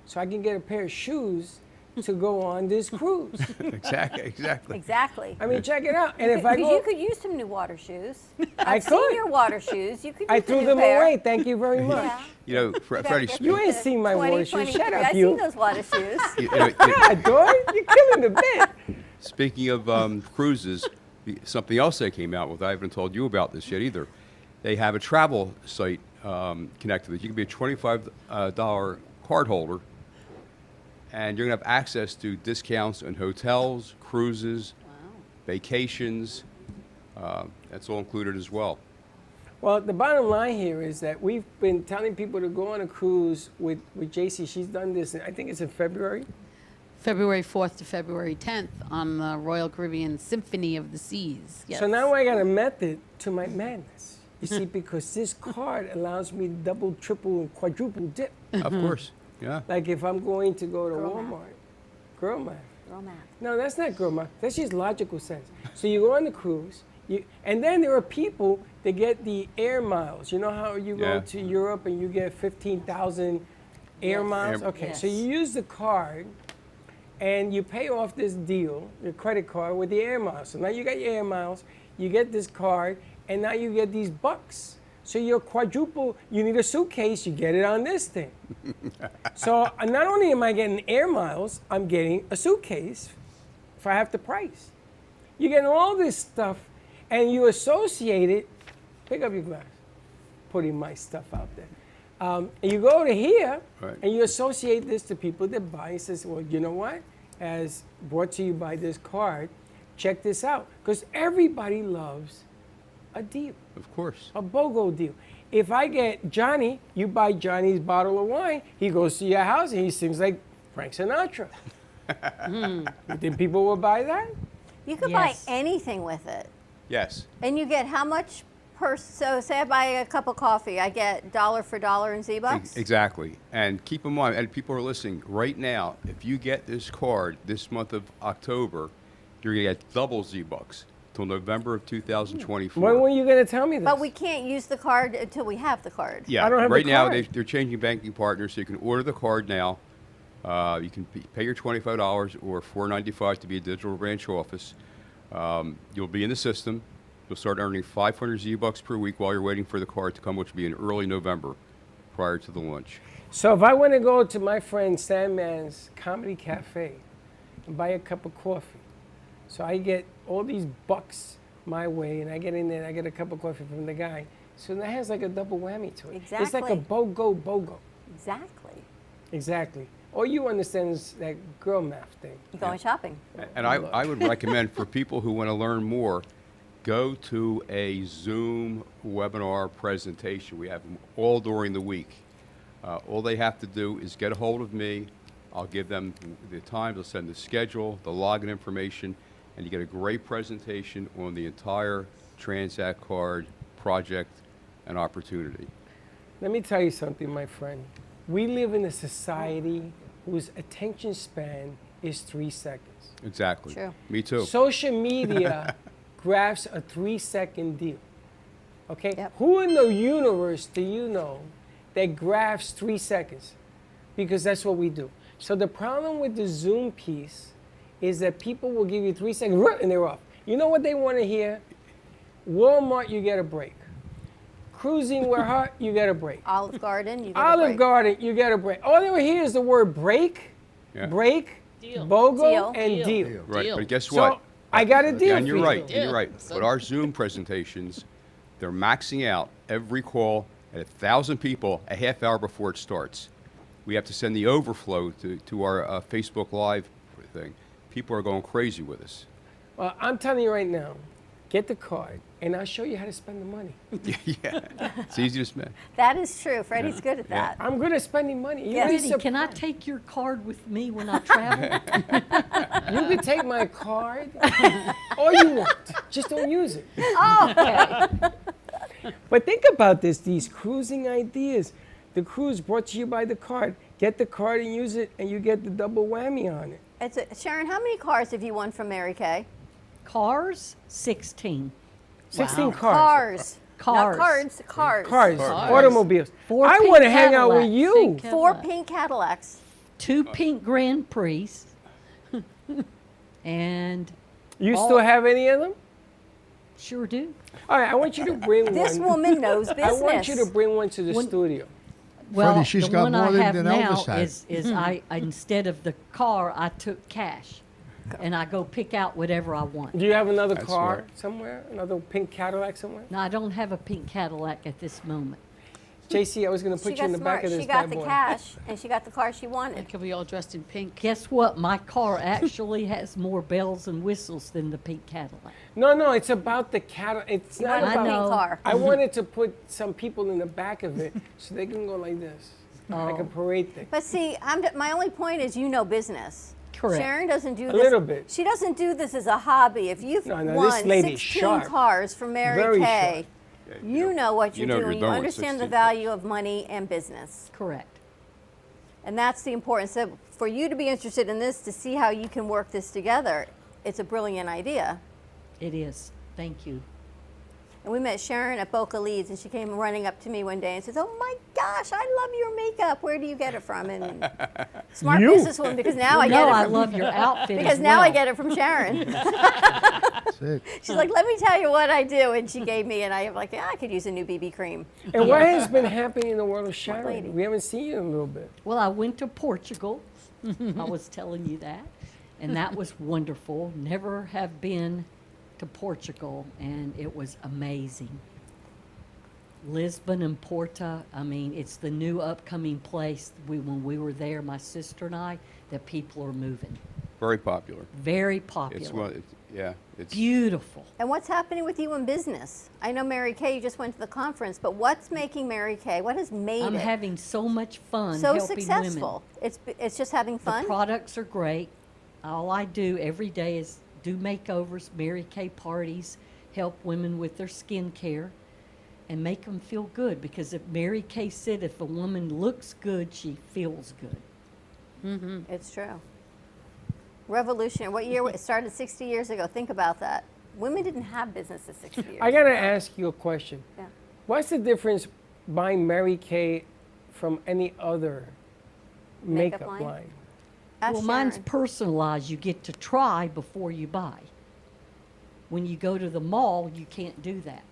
so I can get a pair of shoes to go on this cruise. Exactly. Exactly. I mean, check it out. And if I Because go, you could use some new water shoes. I I've seen could. your water shoes. You could. I use a threw new them pair. away. Thank you very much. Yeah. You know, Freddie. You ain't seen my water shoes. Shut up, I've you. seen those water shoes. God, Dory, you're killing the bit. Speaking of cruises, something else they came out with, I haven't told you about this yet either. They have a travel site connected with it. You can be a $25 card holder, and you're going to have access to discounts on hotels, cruises, vacations. That's all included as well. Well, the bottom line here is that we've been telling people to go on a cruise with JC. She's done this, I think it's in February. February 4th to February 10th on the Royal Caribbean Symphony of the Seas. Yes. So now I got a method to my madness. You see, because this card allows me to double, triple, and quadruple dip. Of course, yeah. Like if I'm going to go to Girl Walmart. Girl math. Girl math. No, that's not girl math. That's just logical sense. So you go on the cruise, and then there are people that get the air miles. You know how you go Yeah. to Europe and you get 15,000 air Yes. miles? Air- Okay, so Yes. you use the card and you pay off this deal, your credit card, with the air miles. So now you got your air miles, you get this card, and now you get these bucks. So you're quadruple, you need a suitcase, you get it on this thing. So not only am I getting air miles, I'm getting a suitcase for half the price. You're getting all this stuff, and you associate it. Pick up your glass. Putting my stuff out there. And you go to here, Right. and you associate this to people that buy. And says, well, you know what? As brought to you by this card, check this out. Because everybody loves a deal, Of course. a BOGO deal. If I get Johnny, you buy Johnny's bottle of wine, he goes to your house and he sings like Frank Sinatra. You think people will buy that? You could Yes. buy anything with it. Yes. And you get how much per, so say I buy a cup of coffee, I get dollar for dollar in Z-Bucks? Exactly. And keep in mind, and people are listening right now, if you get this card this month of October, you're going to get double Z-Bucks till November of 2024. When were you going to tell me this? But we can't use the card until we have the card. Yeah, I don't have right the now card. they're changing banking partners, so you can order the card now. You can pay your $25 or $4.95 to be a digital branch office. You'll be in the system. You'll start earning 500 Z-Bucks per week while you're waiting for the card to come, which will be in early November, prior to the launch. So if I want to go to my friend Sandman's Comedy Cafe and buy a cup of coffee, so I get all these bucks my way, and I get in there and I get a cup of coffee from the guy. So that has like a double whammy to it. It's like a Exactly. BOGO. Exactly. Exactly. All you understand is that girl math thing. You're going shopping. And I would recommend for people who want to learn more, go to a Zoom webinar presentation. We have them all during the week. All they have to do is get a hold of me. I'll give them the time. They'll send the schedule, the login information, and you get a great presentation on the entire Transact card project and opportunity. Let me tell you something, my friend. We live in a society whose attention span is 3 seconds. Exactly. True. Me too. Social media grabs a 3-second deal. Okay? Yep. Who in the universe do you know that grabs 3 seconds? Because that's what we do. So the problem with the Zoom piece is that people will give you 3 seconds and they're off. You know what they want to hear? Walmart, you get a break. Cruising with her, you get a break. Olive Garden, you get a Olive break. Garden, you get a break. All they will hear is the word break, Yeah. break, Deal. BOGO, Deal. and deal. Right. Deal. But guess So what? I got a deal And for you're you. right. And Yeah. you're right. So- But our Zoom presentations, they're maxing out every call at 1,000 people a half hour before it starts. We have to send the overflow to our Facebook Live thing. People are going crazy with us. Well, I'm telling you right now, get the card, and I'll show you how to spend the money. Yeah, it's easy to spend. That is true. Freddie's good at that. I'm good at spending money. Yeah. You'd be Freddie, can I surprised. take your card with me when I travel? You can take my card all you want. Just don't use it. Oh, okay. But think about this, these cruising ideas. The cruise brought to you by the card. Get the card and use it, and you get the double whammy on it. Sharon, how many cars have you won from Mary Kay? Cars, 16. 16 cars. Cars. Cars. Not cards, cars. Cars. Cars. Automobiles. 4 I pink want to hang out with Cadillacs. you. Pink 4 Cadillac. pink Cadillacs. 2 pink Grand Prix. And You all- still have any of them? sure do. All right, I want you to bring This one. woman knows I want you to business. bring one to the When- studio. Well, Freddie, she's the got one more I than have now Elvis had. is I instead of the car, I took cash, and I go pick out whatever I want. Do you have another That's car smart. somewhere? Another pink Cadillac somewhere? No, I don't have a pink Cadillac at this moment. JC, I was going to She put you in got the back smart. of this She got bad the boy. cash, and she got the car she And wanted. could be all dressed in pink. Guess what? My car actually has more bells and whistles than the pink Cadillac. No, it's about the Cadillac. It's You not want a about. pink know. car. I wanted to put some people in the back of it so they can go like this, like a Oh. parade thing. But see, my only point is you know business. Correct. Sharon doesn't do A this. little bit. She doesn't do this as a hobby. If you've No, this won lady's 16 sharp. cars from Mary Very Kay, You know what you're know doing. you're You done with understand the 16 value of money and business. Correct. And that's the importance. So for you to be interested in this, to see how you can work this together, it's a brilliant idea. It is. Thank you. And we met Sharon at Boca Leeds, and she came running up to me one day and says, "Oh my gosh, I love your makeup. Where do you get it from?" And smart businesswoman, because now I get it from... I love your outfit Because as now I well. get it from Sharon. That's it. She's like, "Let me tell you what I do," and she gave me, and I'm like, "Yeah, I could use a new BB cream." And what has been happening in the world of lady. Sharon? We haven't seen you in a little bit. Well, I went to Portugal. I was telling you that. And that was wonderful. Never have been to Portugal, and it was amazing. Lisbon and Porto, I mean, it's the new upcoming place. When we were there, my sister and I, that people are moving. Very popular. Very popular. It's beautiful. And what's happening with you in business? I know Mary Kay, you just went to the conference, but what's making Mary Kay? What has made I'm it having so much fun so helping successful? women. It's just having fun? The products are great. All I do every day is do makeovers, Mary Kay parties, help women with their skin care, and make them feel good. Because if Mary Kay said if a woman looks good, she feels good. Mm-hmm. It's true. Revolutionary. What year? It started 60 years ago. Think about that. Women didn't have businesses 60 years I got to ago. ask you a question. Yeah. What's the difference buying Mary Kay from any other makeup line? Well, mine's personalized. You get to try before you buy. When you go to the mall, you can't do that.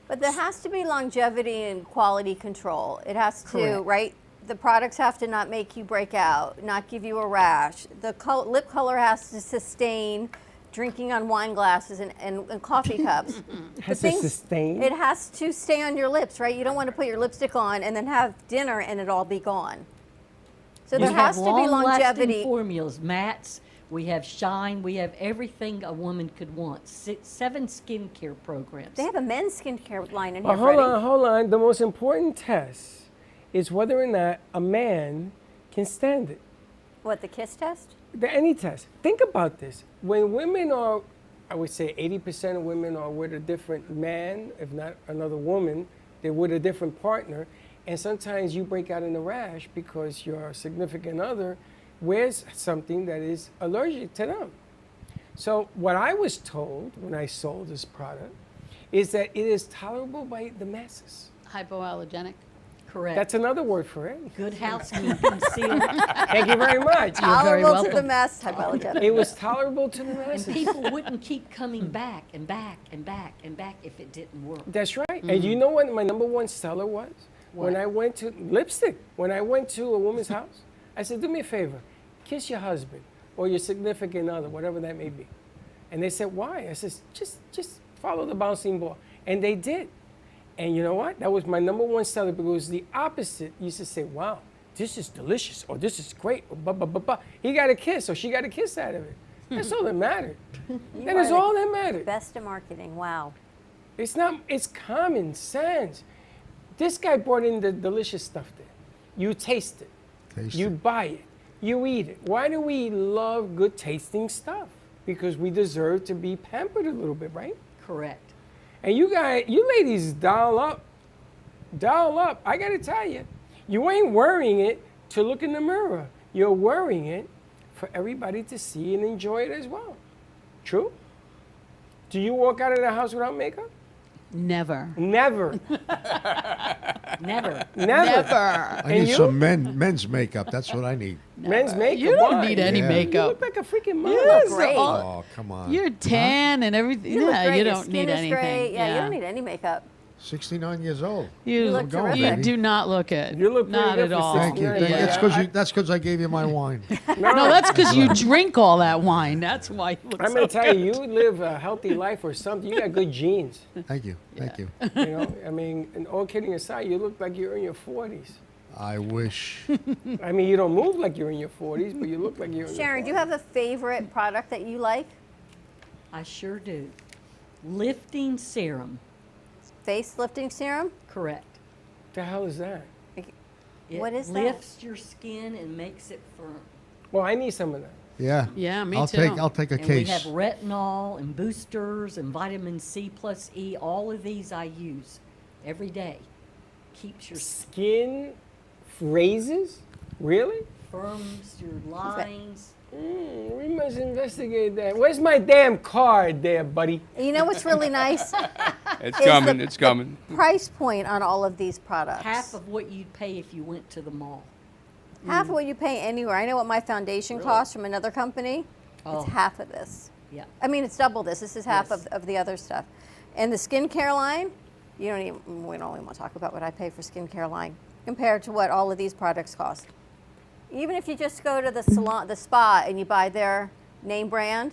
But there has to be longevity and quality control. It has to, Correct. right? The products have to not make you break out, not give you a rash. The lip color has to sustain drinking on wine glasses and coffee cups. Has to sustain? It has to stay on your lips, right? You don't want to put your lipstick on and then have dinner and it all be gone. So there has to be longevity. Formulas, mattes. We have shine. We have everything a woman could want. 7 skincare programs. They have a men's skincare line in But here, hold on. The most important test is whether or not a man can stand it. What, the KISS test? Any test. Think about this. When women are, I would say 80% of women are with a different man, if not another woman, they're with a different partner. And sometimes you break out in a rash because your significant other wears something that is allergic to them. So what I was told when I sold this product is that it is tolerable by the masses. Hypoallergenic. Correct. That's another word for it. Good housekeeping seal. Thank you very much. Tolerable to the mass, hypoallergenic. It was tolerable to the masses. And people wouldn't keep coming back and back and back and back if it didn't work. That's right. And you know what my number one seller was? What? When I went to lipstick, when I went to a woman's house, I said, do me a favor, kiss your husband or your significant other, whatever that may be. And they said, why? I said, just follow the bouncing ball. And they did. And you know what? That was my number one seller because it was the opposite. You used to say, wow, this is delicious, or this is great, or blah, blah, blah, blah. He got a kiss, or she got a kiss out of it. That's all that mattered. That is all that mattered. Best of marketing, wow. It's common sense. This guy brought in the delicious stuff there. You taste it. You buy it. You eat it. Why do we love good tasting stuff? Because we deserve to be pampered a little bit, right? Correct. And you ladies dial up. Dial up. I gotta tell you, you ain't wearing it to look in the mirror. You're wearing it for everybody to see and enjoy it as well. True? Do you walk out of the house without makeup? Never. Never. Never. Never. I need some men's makeup. That's what I need. Men's makeup. You don't why? need any Yeah. You makeup. look like a freaking model. Yes, great. Oh, come on. You're tan and everything. You look Yeah, great. you Your don't skin need is anything. great. Yeah, you don't need any makeup. 69 years old. You look I'm going, terrific. You baby. do not look it. You look pretty not good at for all. Thank you. Yeah. That's because I gave you my wine. No, that's because you drink all that wine. That's why you look I'm so gonna tell good. you, you live a healthy life or something. You got good genes. Thank you. Thank you. You know, I mean, and all kidding aside, you look like you're in your 40s. I wish. I mean, you don't move like you're in your 40s, but you look like you're in Sharon, do your you have a favorite product that you like? I sure do. Lifting serum. Face lifting serum? Correct. The hell is that? It What is that? lifts your skin and makes it firm. Well, I need some of that. Yeah. Yeah, me I'll too. I'll take a And case. we have retinol and boosters and vitamin C plus E. All of these I use every day. Keeps your Skin raises? Really? firms, your lines. We must investigate that. Where's my damn card there, buddy? You know what's really nice? It's Is coming. the- It's coming. Price point on all of these products. Half of what you'd pay if you went to the mall. Half of what you pay anywhere. I know what my foundation costs from another company. Oh. It's half of this. Yeah. I mean, it's double this. This is half Yes. of the other stuff. And the skincare line, we don't even want to talk about what I pay for skincare line compared to what all of these products cost. Even if you just go to the salon, the spa, and you buy their name brand,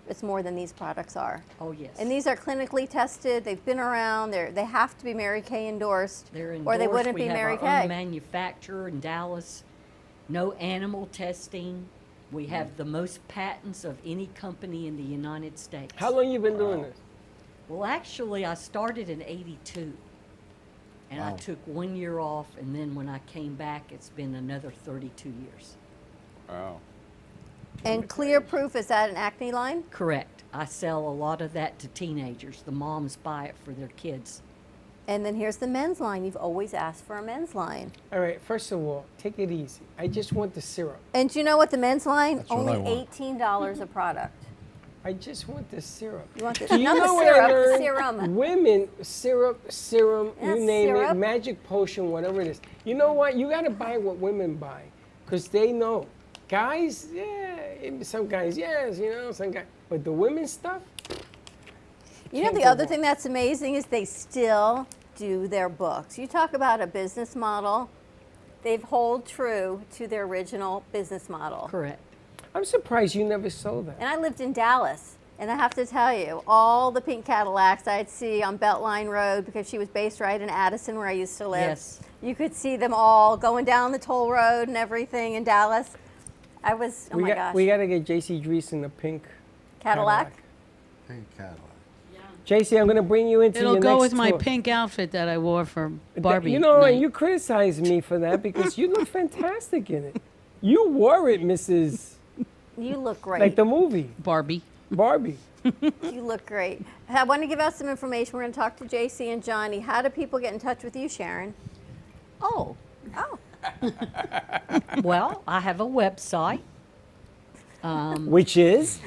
it's more than these products are. Oh, yes. And these are clinically tested. They've been around. They have to be Mary Kay endorsed, They're endorsed. or they wouldn't we be have Mary our Kay. own manufacturer in Dallas. No animal testing. We have the most patents of any company in the United States. How long you been doing this? Well, actually, I started in '82. And I Wow. took 1 year off, and then when I came back, it's been another 32 years. Wow. And Clear Proof, is that an acne line? Correct. I sell a lot of that to teenagers. The moms buy it for their kids. And then here's the men's line. You've always asked for a men's line. All right, first of all, take it easy. I just want the syrup. And do you know what the men's line? That's what I Only want. $18 a product. I just want the syrup. You want the, Do you not know the what syrup, I the learned? serum. Women, serum, Yes, you name syrup. it, magic potion, whatever it is. You know what? You got to buy what women buy because they know. Guys, yeah, some guys, yes, some guys. But the women stuff, You know, Can't the go other wrong. thing that's amazing is they still do their books. You talk about a business model, they hold true to their original business model. Correct. I'm surprised you never sold that. And I lived in Dallas, and I have to tell you, all the pink Cadillacs I'd see on Beltline Road, because she was based right in Addison where I used to live. Yes. You could see them all going down the toll road and everything in Dallas. I was, oh my gosh. We got to get JC Dreesen a pink Cadillac? Pink Cadillac. JC, I'm going to bring you into It'll your go next with my tour. pink outfit that I wore for Barbie. You know, night. and you criticize me for that because you look fantastic in it. You wore it, Mrs. You look great. Like the movie. Barbie. Barbie. You look great. I want to give out some information. We're going to talk to JC and Johnny. How do people get in touch with you, Sharon? Oh. Oh. Well, I have a website. Which is?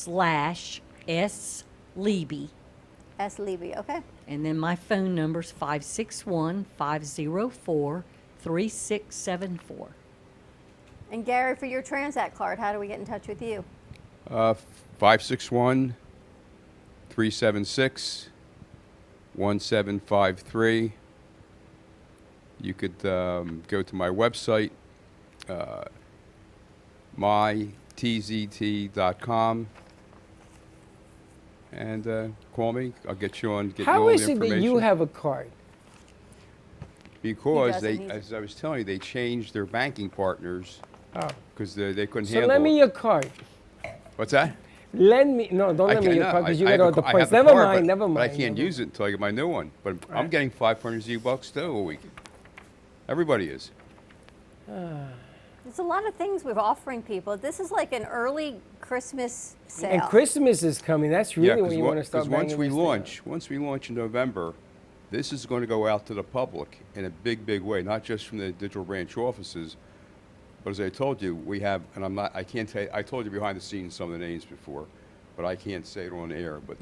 www.marykintouch/sleby. S. Levy, okay. And then my phone number is 561-504-3674. And Gary, for your Transact card, how do we get in touch with you? 561-376-1753. You could go to my website, mytzt.com, and call me. I'll get you on, get you How all the is it information. that you have a card? Because doesn't, they, he's- as I was telling you, they changed their banking partners Oh. because they couldn't So handle lend me it. your card. What's that? Lend me. No, don't lend me your no, card because you I get have all the I have points. the Never card, mind, but- never mind. But I can't never use it until I get my new one. But I'm getting 500 Z-Bucks too a week. Everybody is. There's a lot of things we're offering people. This is like an early Christmas sale. And Christmas is coming. That's really when you want to start once banging we this thing launch, once we launch in November, this is going to go out to the public in a big, big way. Not just from the digital branch offices, but as I told you, we have, and I can't tell you, I told you behind the scenes some of the names before, but I can't say it on air. But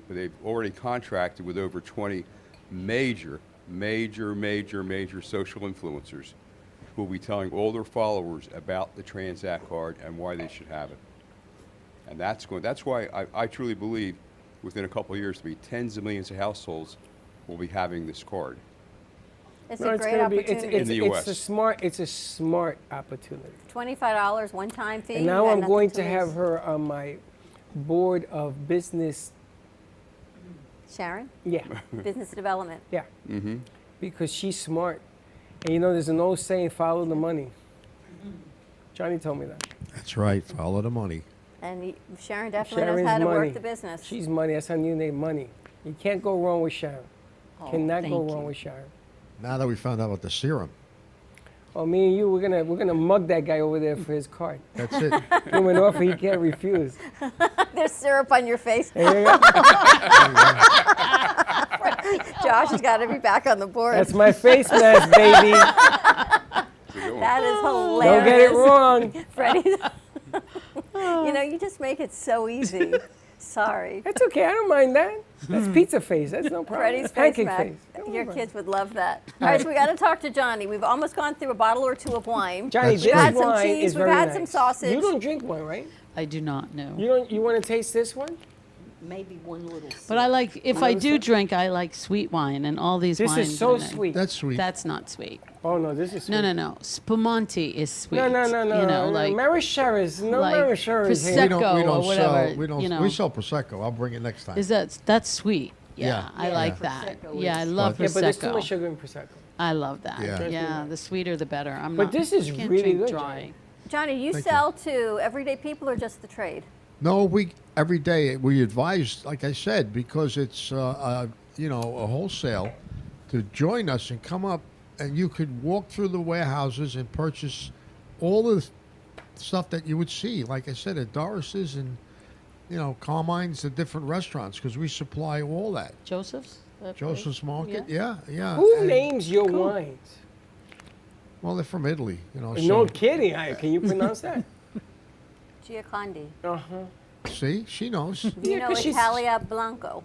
they've already contracted with over 20 major social influencers who will be telling all their followers about the Transact card and why they should have it. And that's why I truly believe within a couple of years to be tens of millions of households will be having this card. It's No, a it's great gonna be- opportunity. In the US. It's a smart opportunity. $25 one-time fee. And you now got I'm nothing going to to have lose. her on my board of business. Sharon? Yeah. Business development. Yeah. Mm-hmm. Because she's smart. And you know, there's an old saying, follow the money. Johnny told me that. That's right. Follow the money. And Sharon definitely Sharon's knows how to money. work the business. She's money. That's how you name money. You can't go wrong with Sharon. Oh, Cannot go thank wrong you. with Sharon. Now that we found out about the serum. Oh, me and you, we're gonna mug that guy over there for his card. That's it. Give him an offer he can't refuse. There's syrup on your face. There you go. Josh has got to be back on the board. That's my face mask, baby. That is hilarious. Don't get it wrong. Freddie. You know, you just make it so easy. Sorry. That's okay. I don't mind that. That's pizza face. That's no problem. Freddie's That's face pancake mask. face. Your kids would love that. All right, so we got to talk to Johnny. We've almost gone through a bottle or two of wine. Johnny, we've this had some wine cheese. is We've very had nice. some sausage. You don't drink wine, right? I do not know. You want to taste this one? Maybe one little. But I like, if I do drink, I like sweet wine, and all these This wines. is so are nice. sweet. That's sweet. That's not sweet. Oh no, this is sweet. No. Spumante is sweet. No. You know, like Marisheris. No like Marisheris. Prosecco we don't or whatever. sell. We don't. you know. We sell prosecco. I'll bring it next time. That's sweet. Yeah, Yeah. I Yeah. like that. Prosecco Yeah, I is- love Yeah, but there's too prosecco. much sugar in prosecco. I love that. Yeah. Yeah, the sweeter the better. I'm But not. this is can't really drink good, dry. Johnny, you Thank sell to everyday people or just the trade? No, every day we advise, like I said, because it's a wholesale, to join us and come up, and you could walk through the warehouses and purchase all the stuff that you would see, like I said, at Doris's and Carmine's, the different restaurants, because we supply all that. Joseph's? Joseph's Market, yeah. Who and- names your wines? Well, they're from Italy, No So, kidding. Can you pronounce that? Giacondi. Uh-huh. see, she knows. Do you know 'cause she's- Italia Blanco?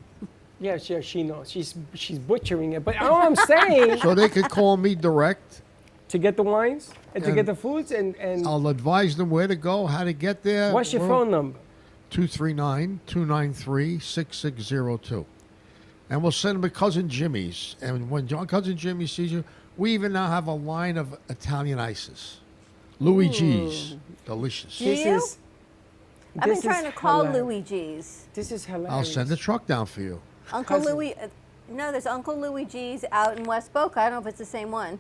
Yeah, she knows. She's butchering it. But all I'm saying, So they could call me direct. to get the wines and to And get the foods and I'll advise them where to go, how to get there. what's your Well, phone number? 239-293-6602. And we'll send them to Cousin Jimmy's. And when Cousin Jimmy sees you, we even now have a line of Italian ices. Louis G's. Delicious. Do you? I've been This trying is to call hilarious. Louis G's. This is hilarious. I'll send the truck down for you. Uncle Cousin. Louis. No, there's Uncle Louis G's out in West Boca. I don't know if it's the same one.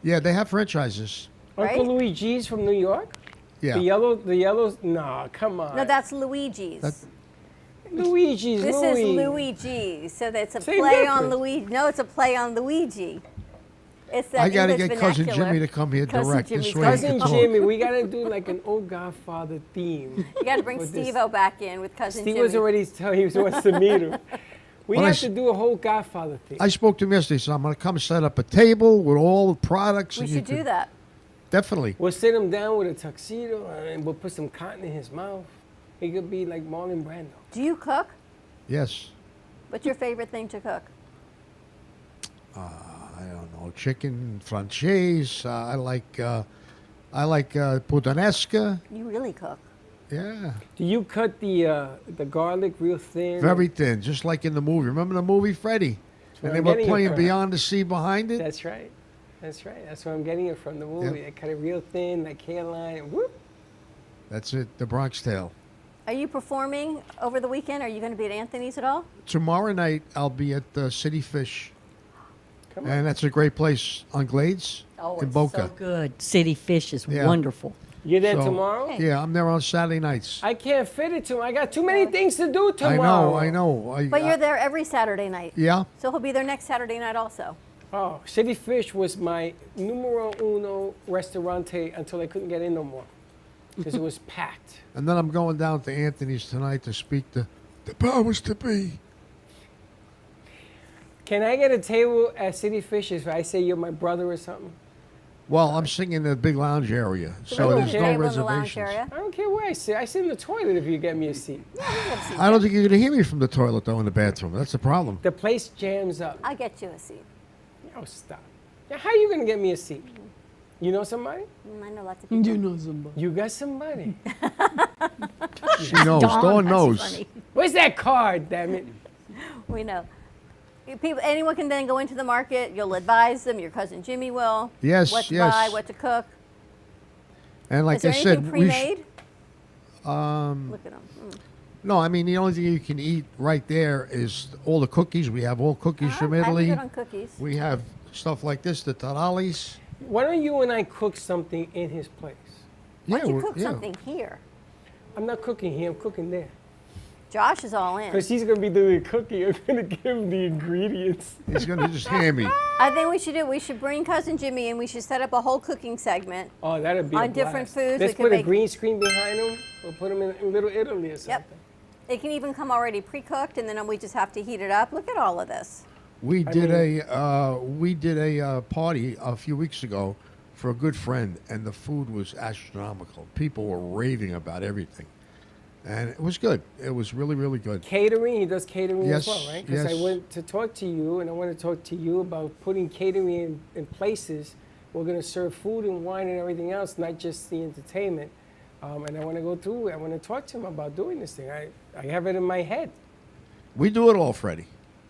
Yeah, they have franchises. Right? Uncle Louis G's from New York? Yeah. The yellows? Nah, come on. No, that's Luigi's. That's- Luigi's. This Louis. is Luigi's. So that's a Same play on difference. Luigi. No, it's a play on Luigi. It's that I got to English get Cousin vernacular. Jimmy to come here Cousin direct. Jimmy's This way. coming. he can Cousin talk. Jimmy, we got to do like an old Godfather theme. You got to bring for this. Steve-O back in with Cousin Steve Jimmy. was already telling he wants to meet him. We Well, have I to s- do a whole Godfather theme. I spoke to him yesterday, so I'm going to come set up a table with all the products. We and you should do could- that. Definitely. We'll sit him down with a tuxedo and we'll put some cotton in his mouth. He could be like Marlon Brando. Do you cook? Yes. What's your favorite thing to cook? I don't know, chicken franchise. I like puttanesca. You really cook. Yeah, Do you cut the garlic real thin? very thin, just like in the movie. Remember the movie Freddy? where And they I'm were getting it playing from. Beyond the Sea behind it. That's right. That's right. That's where I'm getting it from, the movie. Yep. I cut it real thin, like hairline, and whoop. That's it. The Bronx Tale. Are you performing over the weekend? Are you going to be at Anthony's at all? Tomorrow night I'll be at City Fish, Come on. and that's a great place on Glades Oh, in it's Boca. so good. City Fish is Yeah. wonderful. You're there So, tomorrow? Yeah, I'm there on Saturday nights. I can't fit it tomorrow. I got too many things to do tomorrow. I know. But you're there every Saturday night. Yeah. So he'll be there next Saturday night also. Oh, City Fish was my numero uno restaurante until I couldn't get in no more because it was packed. And then I'm going down to Anthony's tonight to speak to the powers to be. Can I get a table at City Fish if I say you're my brother or something? Well, I'm singing in the big lounge area, so don't there's care. no Table in the lounge reservations. area. I don't care where I sit. I sit in the toilet if you get me a seat. I don't think you're going to hear me from the toilet, though, in the bathroom. That's the problem. The place jams up. I'll get you a seat. Oh, stop. Now, how you going to get me a seat? You know somebody? I know lots of people. You know somebody. You got somebody. She knows. Dawn knows. Funny. Where's that card, damn it? We know. People, anyone can then go into the market. You'll advise them. Your cousin Jimmy will. Yes, What to yes. buy, what to cook. And like Is there I said, anything we pre-made? Look at them. no, I mean, the only thing you can eat right there is all the cookies. We have all cookies from Italy. I'm good on cookies. We have stuff like this, the tarallis. Why don't you and I cook something in his place? Why don't you we're- cook something here? I'm not cooking here. I'm cooking there. Josh is all in. Because he's going to be doing the cooking. I'm going to give him the ingredients. He's going to just hand me. I think we should bring Cousin Jimmy and we should set up a whole cooking segment. Oh, that'd be on a different blast. foods. Let's We can put a make- green screen behind him. We'll put him in Little Italy or something. Yep. It can even come already pre-cooked, and then we just have to heat it up. Look at all of this. We did a party a few weeks ago for a good friend, and the food was astronomical. People were raving about everything, and it was good. It was really, really good. Catering, he does catering Yes, as well, right? Because yes. I went to talk to you, and I want to talk to you about putting catering in places. We're going to serve food and wine and everything else, not just the entertainment. And I want to go through. I want to talk to him about doing this thing. I have it in my head. We do it all, Freddie.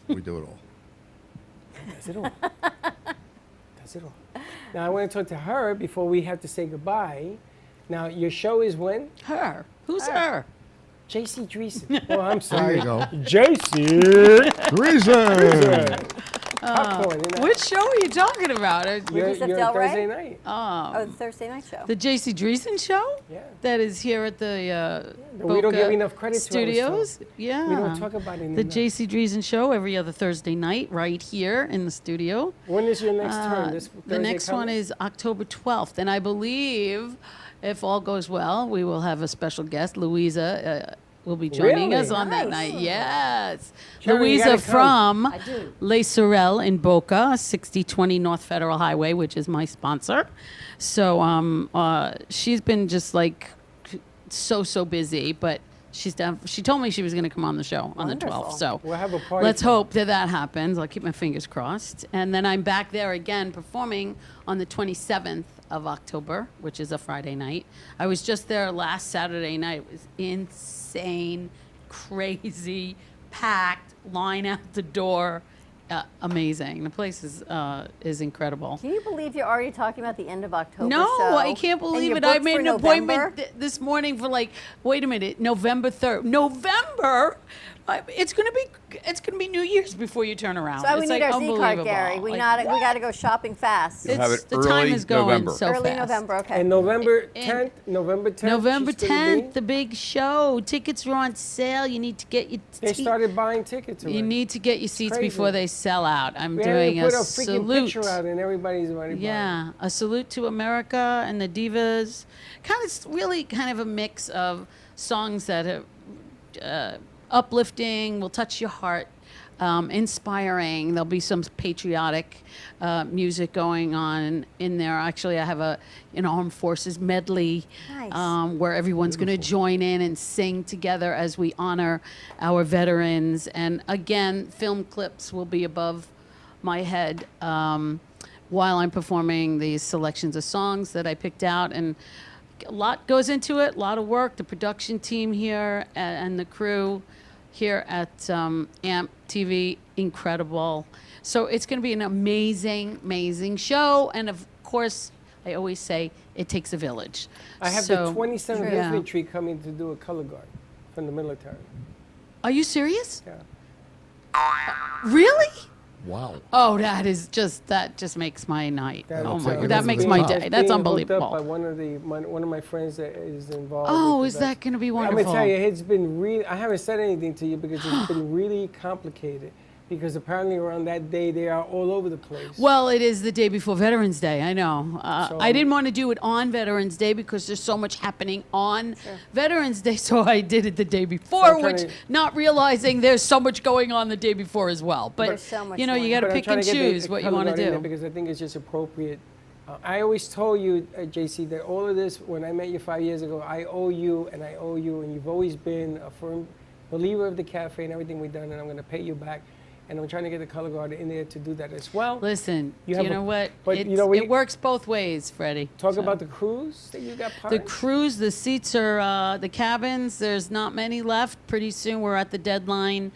We do it all. Does it all. Does it all. Now I want to talk to her before we have to say goodbye. Now your show is when? Her. Who's her? JC Dreesen. Oh, I'm sorry. There you go. JC Dreesen. Popcorn. Which show are you talking about? Your Del Rey? Thursday night. Oh, the Thursday night show. The JC Dreesen show? Yeah. That is here at the We don't Boca give enough credit to our Studios. show. Yeah. We don't talk about it The enough. JC Dreesen show every other Thursday night right here in the studio. When is your next turn? This The Thursday next one coming? is October 12th. And I believe, if all goes well, we will have a special guest, Louisa. Will be joining Really? us on that night. Yes. Sharon, you Louisa gotta come. from Les Sorel in Boca, 6020 North Federal Highway, which is my sponsor. So she's been just like so busy, but she told me she was going to come on the show on the 12th. So We'll have a party. let's hope that happens. I'll keep my fingers crossed. And then I'm back there again performing on the 27th of October, which is a Friday night. I was just there last Saturday night. It was insane, crazy, packed, line out the door. Amazing. The place is incredible. Can you believe you're already talking about the end of October? No, show? I can't And believe you're it. I booked made for an November? appointment this morning for wait a minute, November 3rd. November? It's gonna be New Year's before you turn around. So we It's need our Z card, unbelievable. Gary. We Like, got to go shopping fast. You'll have it the time early is going November. so Early fast. November, okay. And November 10th, November 10th. November she's gonna be- 10th, the big show. Tickets are on sale. You need to get your They started buying tickets already. You need to get your seats crazy. before they sell out. I'm We doing haven't a put a freaking salute. picture out and everybody's already buying. Yeah, a salute to America and the divas. Really kind of a mix of songs that are uplifting, will touch your heart, inspiring. There'll be some patriotic music going on in there. Actually, I have an armed forces medley where everyone's going to join in and sing together as we honor our veterans. And again, film clips will be above my head while I'm performing these selections of songs that I picked out. And a lot goes into it, a lot of work. The production team here and the crew here at AMP TV, incredible. So it's going to be an amazing show. And of course, I always say it takes a village. I have So- the 27th Yeah. Infantry coming to do a color guard from the military. Are you serious? Yeah. Really? Wow. Oh, that just makes my night. That- Oh that's, my uh, God, that's that makes being- my that's day. That's being hooked up unbelievable. by one of my friends that is involved. Oh, with is the that going to be I'm wonderful? gonna tell you, it's been really. I haven't said anything to you because it's been really complicated. Because apparently around that day they are all over the place. Well, it is the day before Veterans Day. I know. So- I didn't want to do it on Veterans Day because there's so much happening on Veterans Day, so I did it the day before, I'm trying which to- not realizing there's so much going on the day before as well. But There's so much you know, you going got But to I'm pick trying and to get the choose what you color want to guard in there do. because I think it's just appropriate. I always told you, JC, that all of this, when I met you 5 years ago, I owe you, and you've always been a firm believer of the cafe and everything we've done, and I'm going to pay you back. And I'm trying to get the color guard in there to do that as well. Listen, you have know what? But It's- you know, it works both ways, Freddie. Talk So- about the cruise that you got The parked. cruise, the seats are, the cabins, there's not many left. Pretty soon we're at the deadline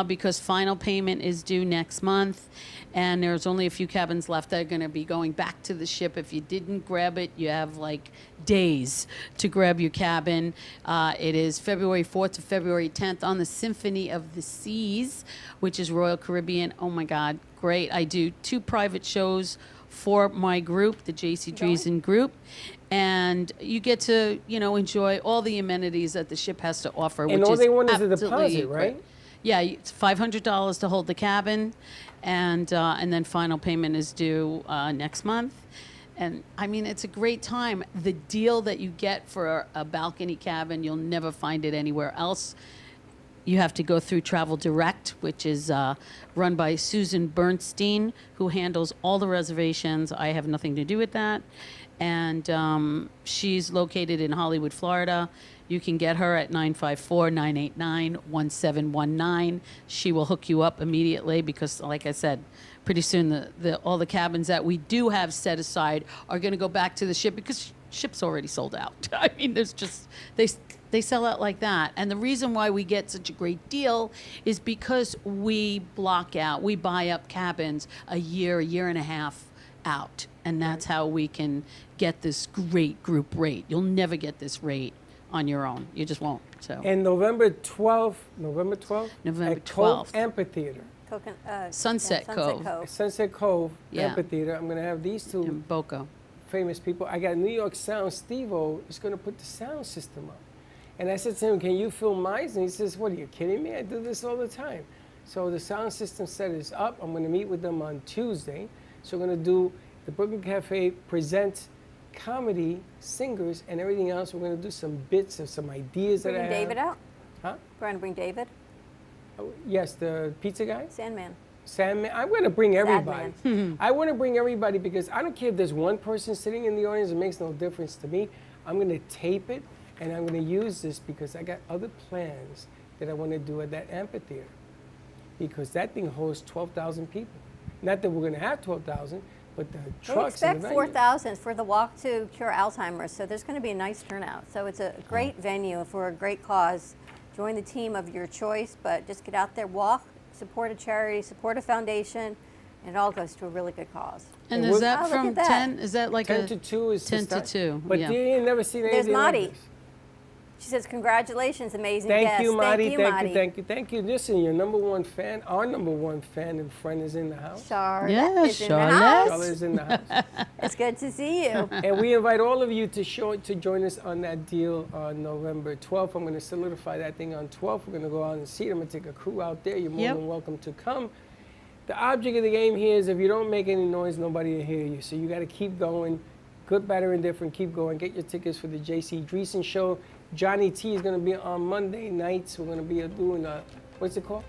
because final payment is due next month. And there's only a few cabins left that are going to be going back to the ship. If you didn't grab it, you have like days to grab your cabin. It is February 4th to February 10th on the Symphony of the Seas, which is Royal Caribbean. Oh my God, great. I do 2 private shows for my group, the J.C. Dreesen group. And you get to, enjoy all the amenities that the ship has to offer. And which all is they want is a absolutely deposit, right? great. Yeah, it's $500 to hold the cabin, and then final payment is due next month. And I mean, it's a great time. The deal that you get for a balcony cabin, you'll never find it anywhere else. You have to go through Travel Direct, which is run by Susan Bernstein, who handles all the reservations. I have nothing to do with that. And she's located in Hollywood, Florida. You can get her at 954-989-1719. She will hook you up immediately because, like I said, pretty soon all the cabins that we do have set aside are going to go back to the ship because ship's already sold out. I mean, there's just they sell out like that. And the reason why we get such a great deal is because we buy up cabins a year and a half out. And that's how we can get this great group rate. You'll never get this rate on your own. You just won't. So. And November 12th at Cove 12th. Amphitheater. Sunset Cove. Sunset Cove Yeah. Amphitheater. I'm going to have these two In Boca. famous people. I got New York Sound. Steve-O is going to put the sound system up. And I said to him, can you film mine? And he says, what, are you kidding me? I do this all the time. So the sound system set is up. I'm going to meet with them on Tuesday. So we're going to do the Brooklyn Cafe presents comedy, singers, and everything else. We're going to do some bits of some ideas that I have. Bring David out? Huh? We're going to bring David? Oh, yes, the pizza guy? Sandman. I'm going to bring everybody. Sadman. I want to bring everybody because I don't care if there's one person sitting in the audience. It makes no difference to me. I'm going to tape it, and I'm going to use this because I got other plans that I want to do at that amphitheater because that thing hosts 12,000 people. Not that we're going to have 12,000, but the We trucks and expect the 4,000 for the Walk to Cure Alzheimer's, so there's going to be a nice turnout. So it's a great venue for a great cause. Join the team of your choice, but just get out there, walk, support a charity, support a foundation, and it all goes to a really good cause. And is that Oh, look from at that. 10? Is that like 10 a to 2 is 10 to start. 2? But yeah. you ain't never seen There's anything like Marty. this. She says, congratulations, amazing Thank guest. you, Marty. Thank you, Marty. Thank you. Listen, your number one fan, our number one fan and friend is in the house. Charlotte Yeah, is in the Charlotte. house. Charlotte is in the house. It's good to see you. And we invite all of you to join us on that deal on November 12th. I'm going to solidify that thing on 12th. We're going to go out and see it. I'm going to take a crew out there. You're more Yep. than welcome to come. The object of the game here is if you don't make any noise, nobody will hear you. So you got to keep going. Good, bad, or indifferent, keep going. Get your tickets for the J.C. Dreesen Show. Johnny T is going to be on Monday nights. We're going to be doing what's it called?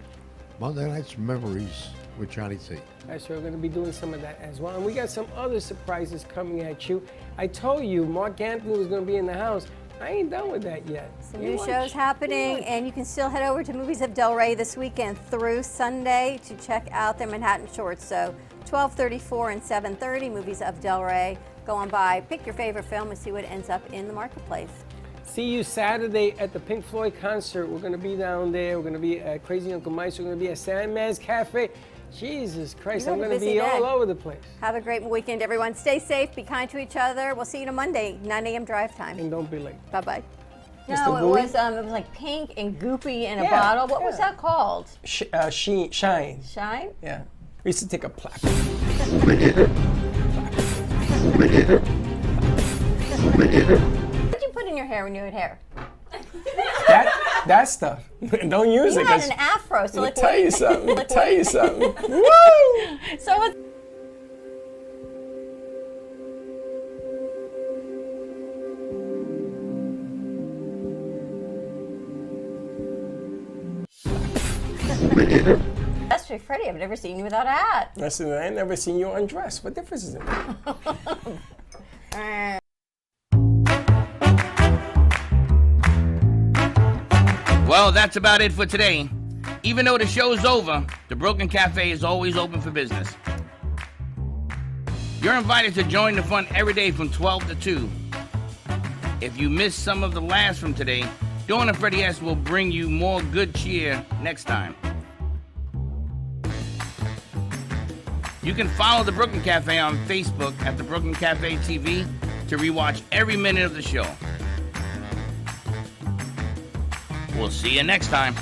Monday Night's Memories with Johnny T. That's right, we're going to be doing some of that as well. And we got some other surprises coming at you. I told you Marc Anthony was going to be in the house. I ain't done with that yet. Some new shows happening, and you can still head over to Movies of Del Rey this weekend through Sunday to check out their Manhattan shorts. So 12:34 and 7:30, Movies of Del Rey. Go on by, pick your favorite film, and see what ends up in the marketplace. See you Saturday at the Pink Floyd concert. We're going to be down there. We're going to be at Crazy Uncle Mike's. We're going to be at Sandman's Cafe. Jesus Christ, I'm going to be all over the place. Have a great weekend, everyone. Stay safe, be kind to each other. We'll see you on Monday, 9 a.m. drive time. And don't be late. Bye-bye. Mr. No, it Bowie? was like pink and goopy in a Yeah, bottle. What was yeah. that called? Shine. Shine? Yeah. We used to take a plaque. What did you put in your hair when you had hair? That stuff. Don't use You it. had 'cause an afro, so let like me tell you something. Let me tell you something. Woo! So it's That's pretty Freddie. I've never seen you without a hat. Listen, I ain't never seen you undressed. What difference is it? Well, that's about it for today. Even though the show's over, the Broken Cafe is always open for business. You're invited to join the fun every day from 12 to 2. If you missed some of the laughs from today, Dawn and Freddie S. will bring you more good cheer next time. You can follow the Brooklyn Cafe on Facebook at the Brooklyn Cafe TV to rewatch every minute of the show. We'll see you next time.